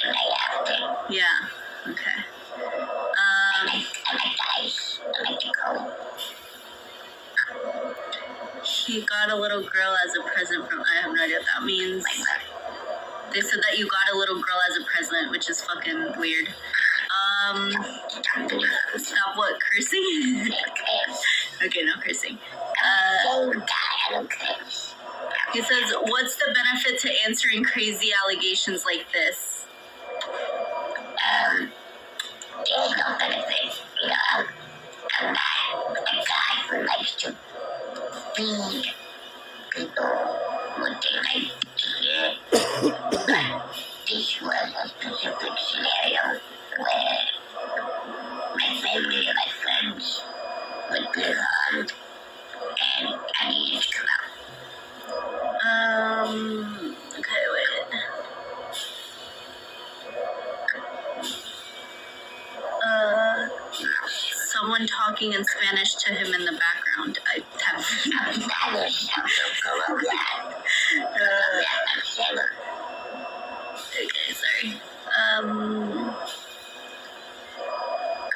the night after. Yeah. Okay. I like the ice. I like the cold. He got a little girl as a present from. I have no idea what that means. They said that you got a little girl as a present, which is fucking weird. Stop what? Cursing? Okay, no cursing. He says, what's the benefit to answering crazy allegations like this? There's no benefit. I'm not a guy who likes to feed people what they like to hear. This was a specific scenario where my family and my friends would be harmed, and I needed to come out. Okay, wait. Someone talking in Spanish to him in the background. I have... Okay, sorry.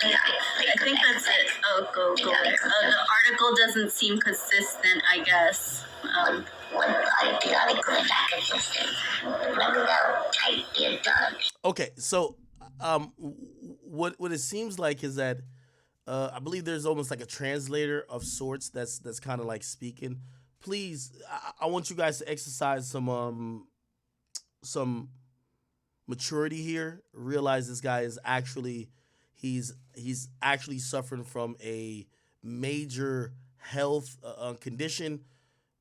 I think that's it. Oh, go there. The article doesn't seem consistent, I guess. The article is not consistent. Okay, so what it seems like is that I believe there's almost like a translator of sorts that's kind of like speaking. Please, I want you guys to exercise some maturity here. Realize this guy is actually he's actually suffering from a major health condition.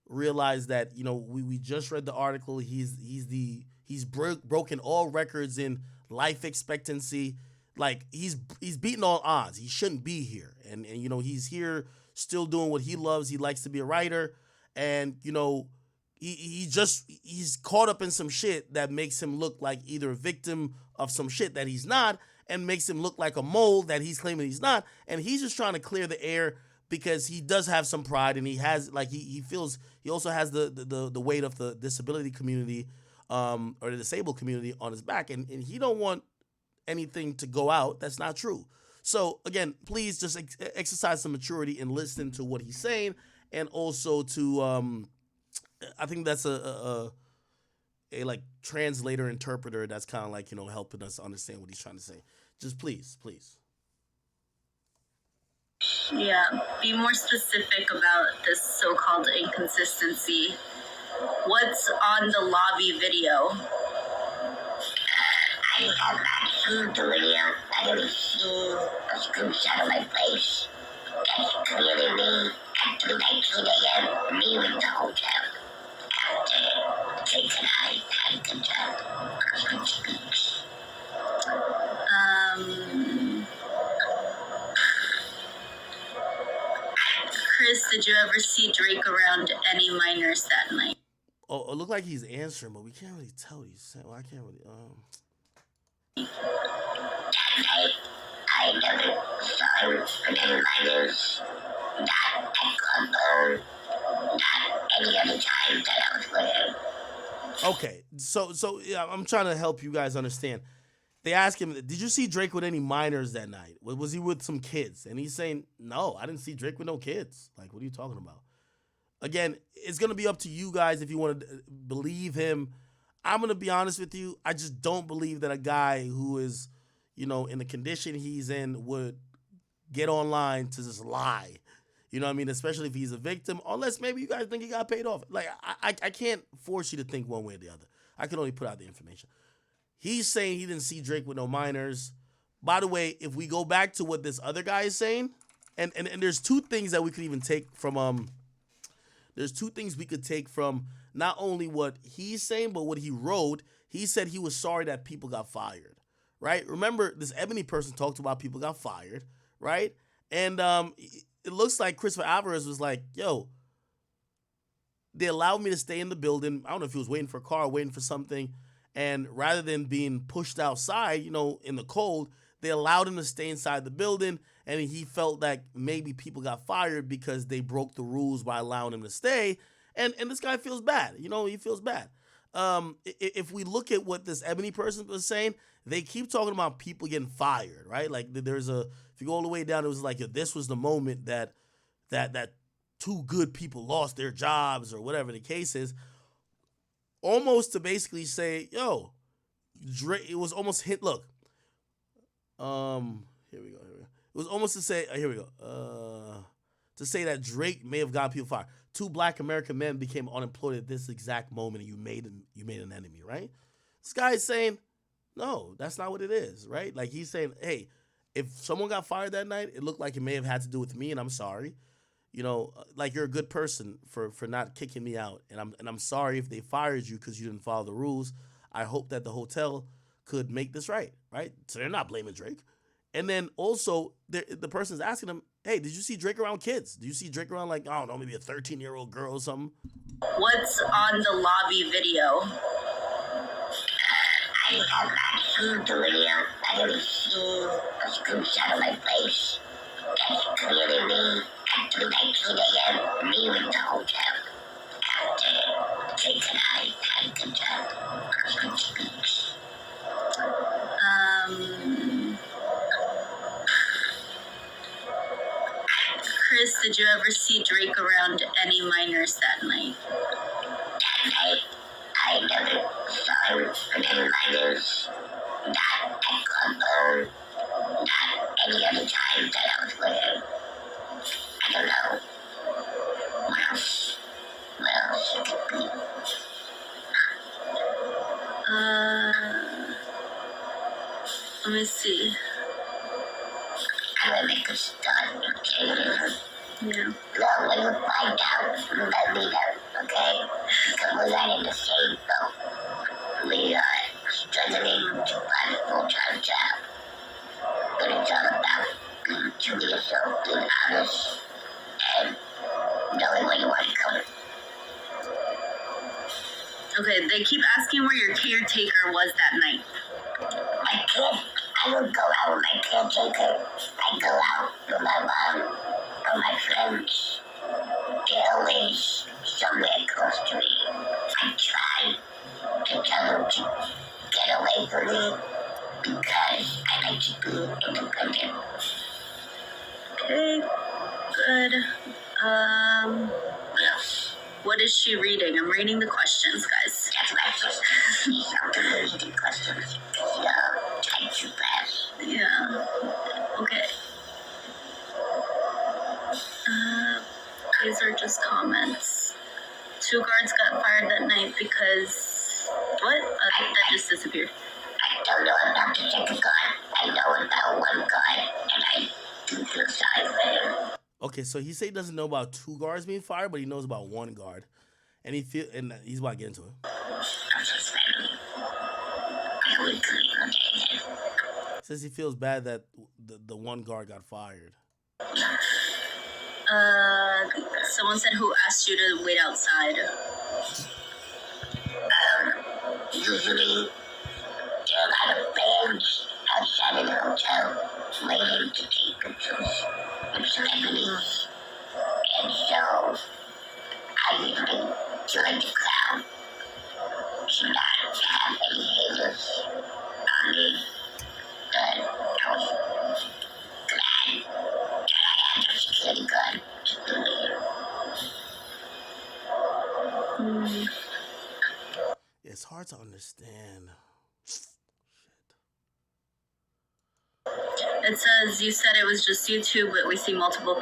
Realize that we just read the article. He's broken all records in life expectancy. Like he's beating all odds. He shouldn't be here, and he's here still doing what he loves. He likes to be a writer, and he's caught up in some shit that makes him look like either a victim of some shit that he's not, and makes him look like a mole that he's claiming he's not, and he's just trying to clear the air because he does have some pride, and he has he feels he also has the weight of the disability community or the disabled community on his back, and he don't want anything to go out that's not true. So again, please just exercise some maturity and listen to what he's saying, and also to I think that's a like translator interpreter that's kind of like helping us understand what he's trying to say. Just please. Yeah, be more specific about this so-called inconsistency. What's on the lobby video? I have not seen the video. I I didn't see a screenshot of my face. That's clearly me at 3:19 a.m. leaving the hotel. After Jake and I had a good time. Chris, did you ever see Drake around any minors that night? Oh, it looked like he's answering, but we can't really tell what he's saying. Well, I can't really. That night, I never saw him with any minors. Not at Club O. Not any other time that I was with him. Okay, so yeah, I'm trying to help you guys understand. They ask him, "Did you see Drake with any minors that night? Was he with some kids?" And he's saying, "No, I didn't see Drake with no kids." Like, what are you talking about? Again, it's gonna be up to you guys if you want to believe him. I'm gonna be honest with you. I just don't believe that a guy who is, in the condition he's in would get online to just lie. You know what I mean? Especially if he's a victim, unless maybe you guys think he got paid off. Like, I can't force you to think one way or the other. I can only put out the information. He's saying he didn't see Drake with no minors. By the way, if we go back to what this other guy is saying, and there's two things that we could even take from there's two things we could take from not only what he's saying, but what he wrote. He said he was sorry that people got fired, right? Remember, this Ebony person talked about people got fired, right? And it looks like Christopher Alvarez was like, yo, they allowed me to stay in the building. I don't know if he was waiting for a car, waiting for something. And rather than being pushed outside, in the cold, they allowed him to stay inside the building. And he felt that maybe people got fired because they broke the rules by allowing him to stay. And this guy feels bad. He feels bad. If we look at what this Ebony person was saying, they keep talking about people getting fired, right? Like if you go all the way down, it was like, this was the moment that two good people lost their jobs or whatever the case is. Almost to basically say, yo, Drake, it was almost hit. Look, here we go. It was almost to say, here we go. To say that Drake may have gotten people fired. Two Black American men became unemployed at this exact moment, and you made an enemy, right? This guy is saying, no, that's not what it is, right? Like, he's saying, hey, if someone got fired that night, it looked like it may have had to do with me, and I'm sorry. Like, you're a good person for not kicking me out, and I'm sorry if they fired you because you didn't follow the rules. I hope that the hotel could make this right? So they're not blaming Drake. And then also, the person's asking him, hey, did you see Drake around kids? Do you see Drake around, like, I don't know, maybe a 13-year-old girl or something? What's on the lobby video? I have not seen the video. I didn't see a screenshot of my face. That's clearly me at 3:19 a.m. leaving the hotel. After Jake and I had a good time. Chris, did you ever see Drake around any minors that night? That night, I never saw him with any minors. Not at Club O. Not any other time that I was with him. I don't know. What else it could be? Let me see. I'm gonna make a start, okay? Yeah. Look, when you find out, let me know, okay? Because we're not in the same boat. We are struggling to find a full-time job. But it's all about being true to yourself, being honest, and knowing where you want to go. Okay, they keep asking where your caretaker was that night. My kid, I would go out with my caretaker. I go out with my mom or my friends. They're always somewhere close to me. I try to tell them to get away from me because I like to be independent. Okay, good. What else? What is she reading? I'm reading the questions, guys. That's my sister. She's reading questions. Type too fast. Yeah. Okay. These are just comments. 2 guards got fired that night because... What? That just disappeared. I don't know about the second guard. I know about one guy, and I do feel sorry for him. Okay, so he said he doesn't know about 2 guards being fired, but he knows about 1 guard, and he's about to get into it. I'm just family. I would couldn't look at him. Says he feels bad that the 1 guard got fired. Someone said, who asked you to wait outside? Usually, there are a lot of fans outside of the hotel waiting to take pictures with celebrities. And so, I usually join the crowd to not have any haters on me. But I was glad that I had a security guard to do it. It's hard to understand. It says you said it was just you two, but we see multiple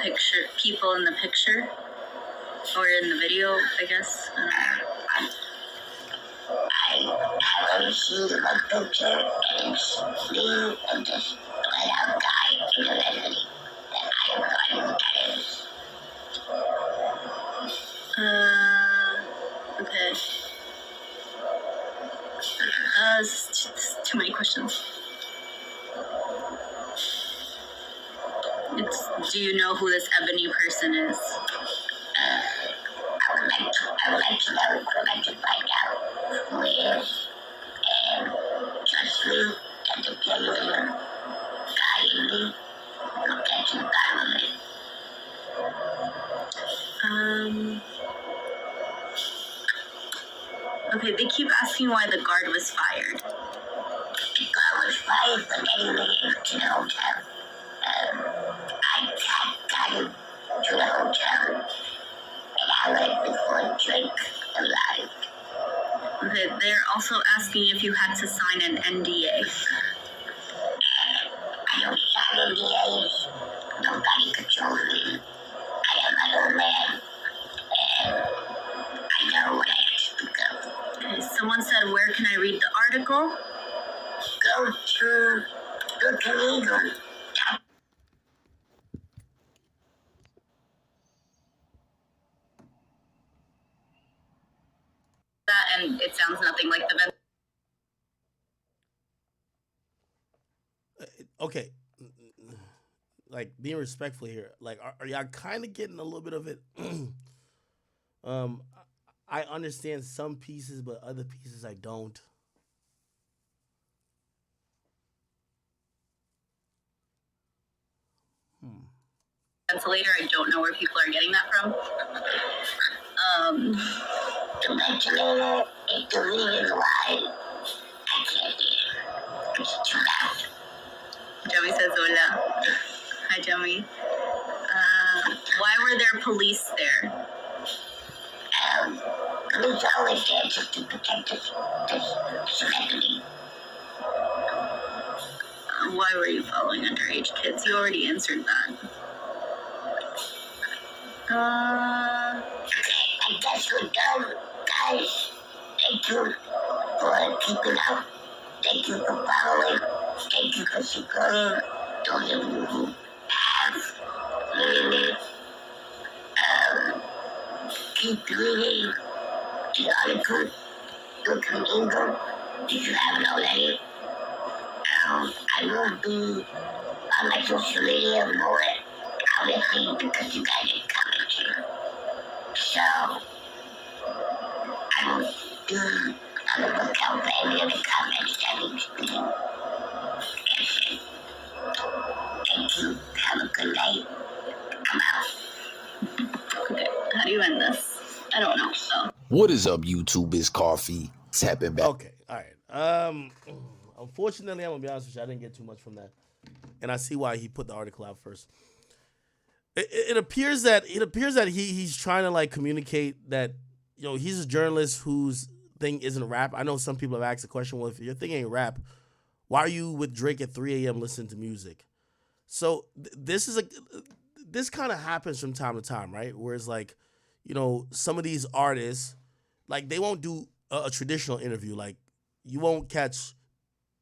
people in the picture or in the video, I guess. I only see one picture, and it's me and this light out guy in the resident that I have no idea who that is. Okay. It's too many questions. Do you know who this ebony person is? I would like to know. I would like to find out who he is. And trust me that the genuine guy in me will get to the bottom of it. Okay, they keep asking why the guard was fired. The guard was fired for getting me into the hotel. I got him to the hotel an hour before Drake arrived. Okay, they're also asking if you had to sign an NDA. I don't sign NDAs. Nobody controls me. I am my own man. And I know what I have to speak of. Okay, someone said, where can I read the article? Go to Akademiks. That, and it sounds nothing like the Okay, like being respectful here. Like, are y'all kind of getting a little bit of it? I understand some pieces, but other pieces I don't. Ventilator. I don't know where people are getting that from. The ventilator is the reason why I can't hear. It's too loud. Joey says hola. Hi, Joey. Why were there police there? Police are always there just to protect this celebrity. Why were you following underage kids? You already answered that. I guess we're done, guys. Thank you for keeping up. Thank you for following. Thank you for supporting those of you who have really keep reading the article. Look at Ingo if you haven't already. I will be on my social media more obviously because you guys are coming here. So I will be on the lookout for any of the comments that need to be answered. Thank you. Have a good night. I'm out. Okay, how do you end this? I don't know. So. What is up, YouTube? It's Coffee. Tapping back. Okay, all right. Unfortunately, I'm gonna be honest with you. I didn't get too much from that, and I see why he put the article out first. It appears that he's trying to like communicate that he's a journalist whose thing isn't rap. I know some people have asked the question, well, if your thing ain't rap, why are you with Drake at 3 a.m. listening to music? So this kind of happens from time to time, right? Where it's like, some of these artists, like they won't do a traditional interview. Like you won't catch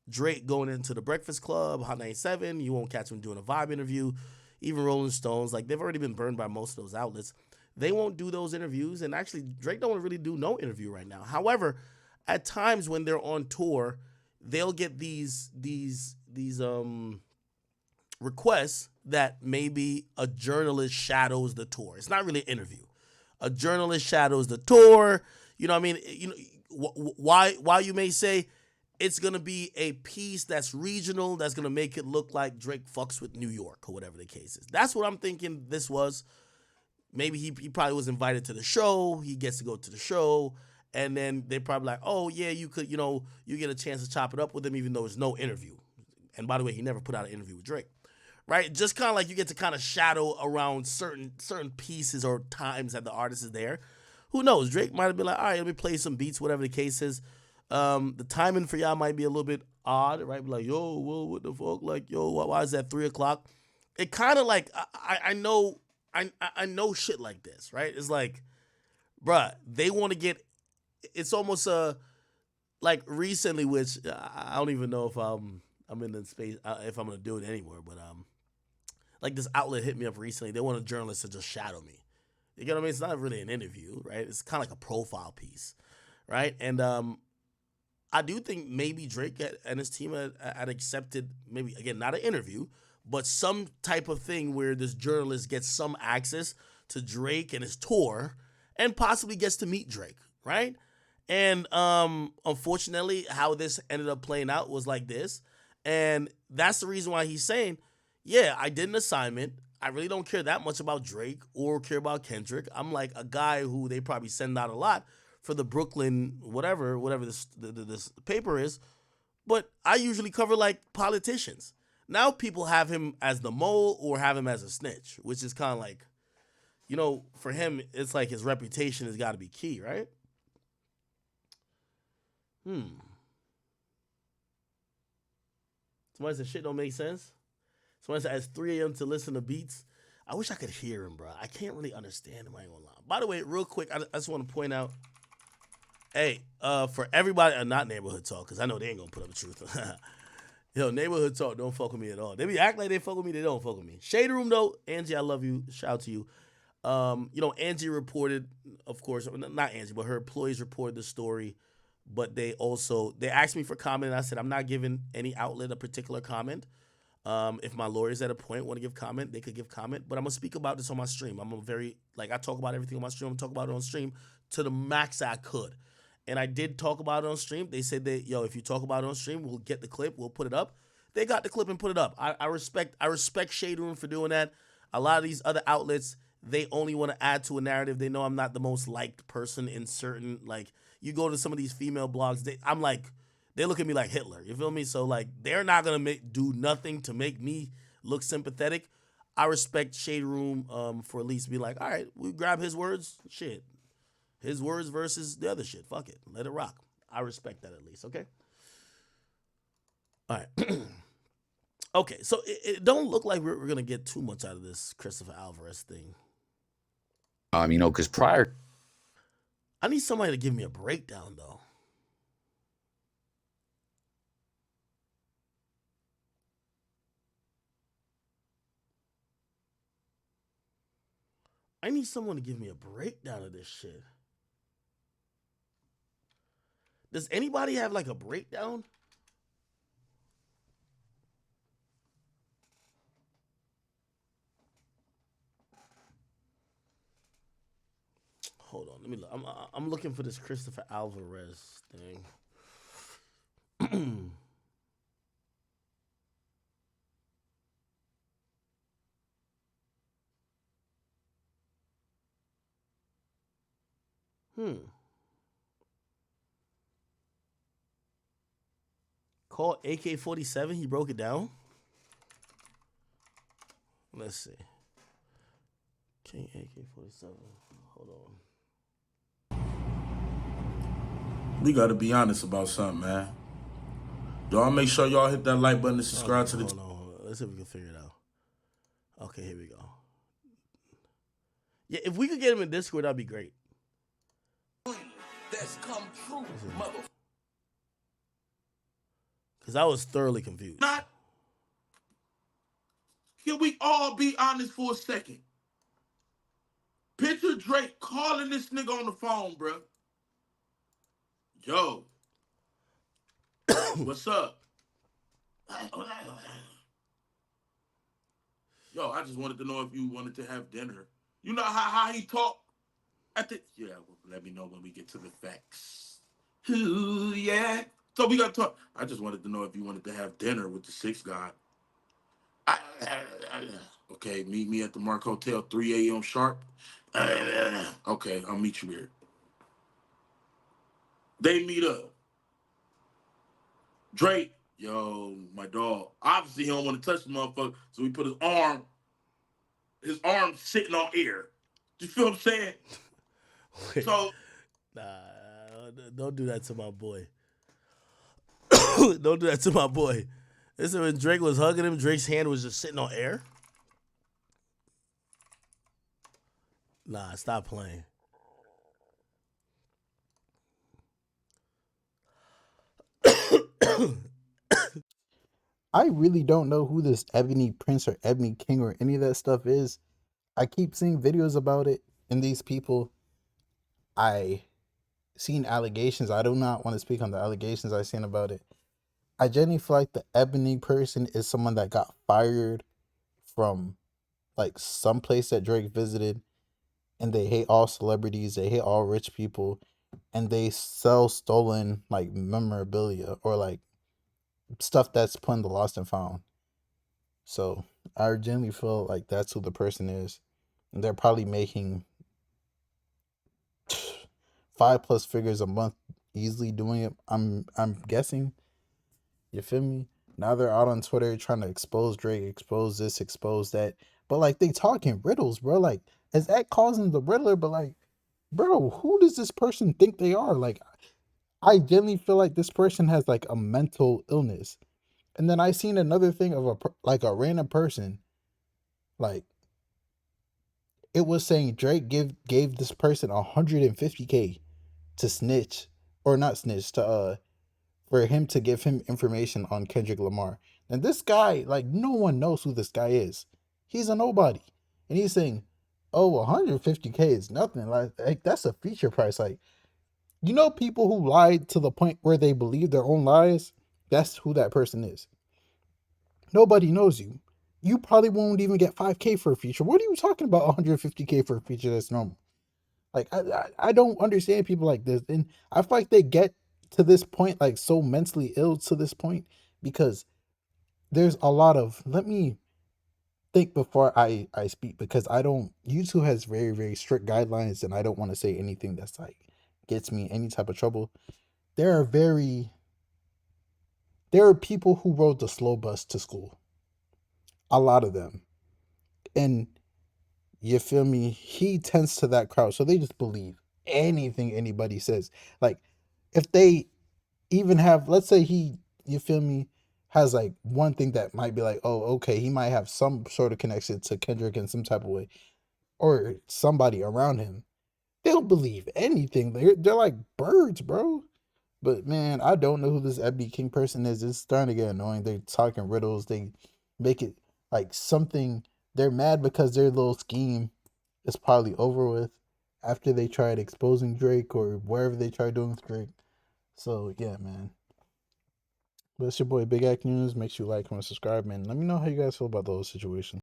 Drake going into the Breakfast Club, Hot 97. You won't catch him doing a Vibe interview. Even Rolling Stones, like they've already been burned by most of those outlets. They won't do those interviews, and actually Drake don't really do no interview right now. However, at times when they're on tour, they'll get these requests that maybe a journalist shadows the tour. It's not really an interview. A journalist shadows the tour. You know what I mean? You know why you may say it's gonna be a piece that's regional, that's gonna make it look like Drake fucks with New York or whatever the case is. That's what I'm thinking this was. Maybe he probably was invited to the show. He gets to go to the show. And then they probably like, oh, yeah, you could, you get a chance to chop it up with him even though there's no interview. And by the way, he never put out an interview with Drake. Right? Just kind of like you get to kind of shadow around certain pieces or times that the artist is there. Who knows? Drake might have been like, all right, let me play some beats, whatever the case is. The timing for y'all might be a little bit odd, right? Be like, yo, whoa, what the fuck? Like, yo, why is that 3 o'clock? It kind of like, I know shit like this, right? It's like, bruh, they want to get, it's almost like recently, which I don't even know if I'm in the space, if I'm going to do it anymore, but like this outlet hit me up recently. They want a journalist to just shadow me. You get what I mean? It's not really an interview, right? It's kind of like a profile piece, right? And I do think maybe Drake and his team had accepted, maybe, again, not an interview, but some type of thing where this journalist gets some access to Drake and his tour and possibly gets to meet Drake, right? And unfortunately, how this ended up playing out was like this. And that's the reason why he's saying, yeah, I did an assignment. I really don't care that much about Drake or care about Kendrick. I'm like a guy who they probably send out a lot for the Brooklyn, whatever this paper is. But I usually cover like politicians. Now people have him as the mole or have him as a snitch, which is kind of like, for him, it's like his reputation has got to be key, right? Somebody said shit don't make sense. Somebody said it's 3 a.m. to listen to beats. I wish I could hear him, bro. I can't really understand him. I ain't gonna lie. By the way, real quick, I just want to point out, hey, for everybody, not Neighborhood Talk, because I know they ain't gonna put up the truth. Yo, Neighborhood Talk don't fuck with me at all. They be act like they fuck with me. They don't fuck with me. Shade Room, though. Angie, I love you. Shout out to you. Angie reported, of course, not Angie, but her employees reported the story. But they asked me for comment. And I said, I'm not giving any outlet a particular comment. If my lawyers at a point want to give comment, they could give comment. But I'm going to speak about this on my stream. I talk about everything on my stream. I'm going to talk about it on stream to the max I could. And I did talk about it on stream. They said that, if you talk about it on stream, we'll get the clip, we'll put it up. They got the clip and put it up. I respect Shade Room for doing that. A lot of these other outlets, they only want to add to a narrative. They know I'm not the most liked person in certain, like, you go to some of these female blogs, they look at me like Hitler. You feel me? So, like, they're not going to do nothing to make me look sympathetic. I respect Shade Room for at least be like, all right, we grab his words. Shit. His words versus the other shit. Fuck it. Let it rock. I respect that at least, okay? All right. Okay, so it don't look like we're going to get too much out of this Christopher Alvarez thing. Because prior... I need somebody to give me a breakdown, though. I need someone to give me a breakdown of this shit. Does anybody have like a breakdown? Hold on, let me look. I'm looking for this Christopher Alvarez thing. Call AK-47. He broke it down. Let's see. King AK-47. Hold on. We got to be honest about something, man. Y'all make sure y'all hit that like button and subscribe to the... Hold on. Let's see if we can figure it out. Okay, here we go. Yeah, if we could get him in Discord, that'd be great. That's come true, mother. Because I was thoroughly confused. Not. Can we all be honest for a second? Picture Drake calling this nigga on the phone, bro. Yo, what's up? Yo, I just wanted to know if you wanted to have dinner. You know how he talk? Yeah, well, let me know when we get to the facts. Ooh, yeah. So we got to talk. I just wanted to know if you wanted to have dinner with the sixth guy. Okay, meet me at the Mark Hotel, 3 a.m. sharp. Okay, I'll meet you here. They meet up. Drake, yo, my dog. Obviously, he don't want to touch the motherfucker, so he put his arm sitting on air. You feel what I'm saying? Wait, So, nah, don't do that to my boy. Don't do that to my boy. Listen, when Drake was hugging him, Drake's hand was just sitting on air. Nah, stop playing. I really don't know who this Ebony Prince or Ebony King or any of that stuff is. I keep seeing videos about it and these people. I seen allegations. I do not want to speak on the allegations I've seen about it. I genuinely feel like the Ebony person is someone that got fired from like some place that Drake visited, and they hate all celebrities, they hate all rich people, and they sell stolen like memorabilia or like stuff that's put in the lost and found. So I genuinely feel like that's who the person is. And they're probably making 5+ figures a month easily doing it. I'm guessing. You feel me? Now they're out on Twitter trying to expose Drake, expose this, expose that. But like they talking riddles, bro. Like, is that causing the Riddler? But like, bro, who does this person think they are? Like, I genuinely feel like this person has like a mental illness. And then I seen another thing of a random person, like it was saying Drake gave this person 150K to snitch, or not snitch, to for him to give him information on Kendrick Lamar. And this guy, like, no one knows who this guy is. He's a nobody. And he's saying, oh, 150K is nothing. Like that's a feature price. Like, you know, people who lied to the point where they believe their own lies, that's who that person is. Nobody knows you. You probably won't even get 5K for a feature. What are you talking about 150K for a feature that's normal? Like, I don't understand people like this. And I feel like they get to this point, like, so mentally ill to this point, because there's a lot of, let me think before I speak, because I don't, YouTube has very, very strict guidelines, and I don't want to say anything that's like gets me any type of trouble. There are people who rode the slow bus to school. A lot of them. And you feel me? He tends to that crowd. So they just believe anything anybody says. Like, if they even have, let's say you feel me, has like one thing that might be like, oh, okay, he might have some sort of connection to Kendrick in some type of way, or somebody around him. They'll believe anything. They're like birds, bro. But man, I don't know who this Ebony King person is. It's starting to get annoying. They're talking riddles. They make it like something. They're mad because their little scheme is probably over with after they tried exposing Drake or wherever they tried doing with Drake. So yeah, man. But it's your boy Big Act News. Make sure you like, comment, subscribe, man. Let me know how you guys feel about those situations.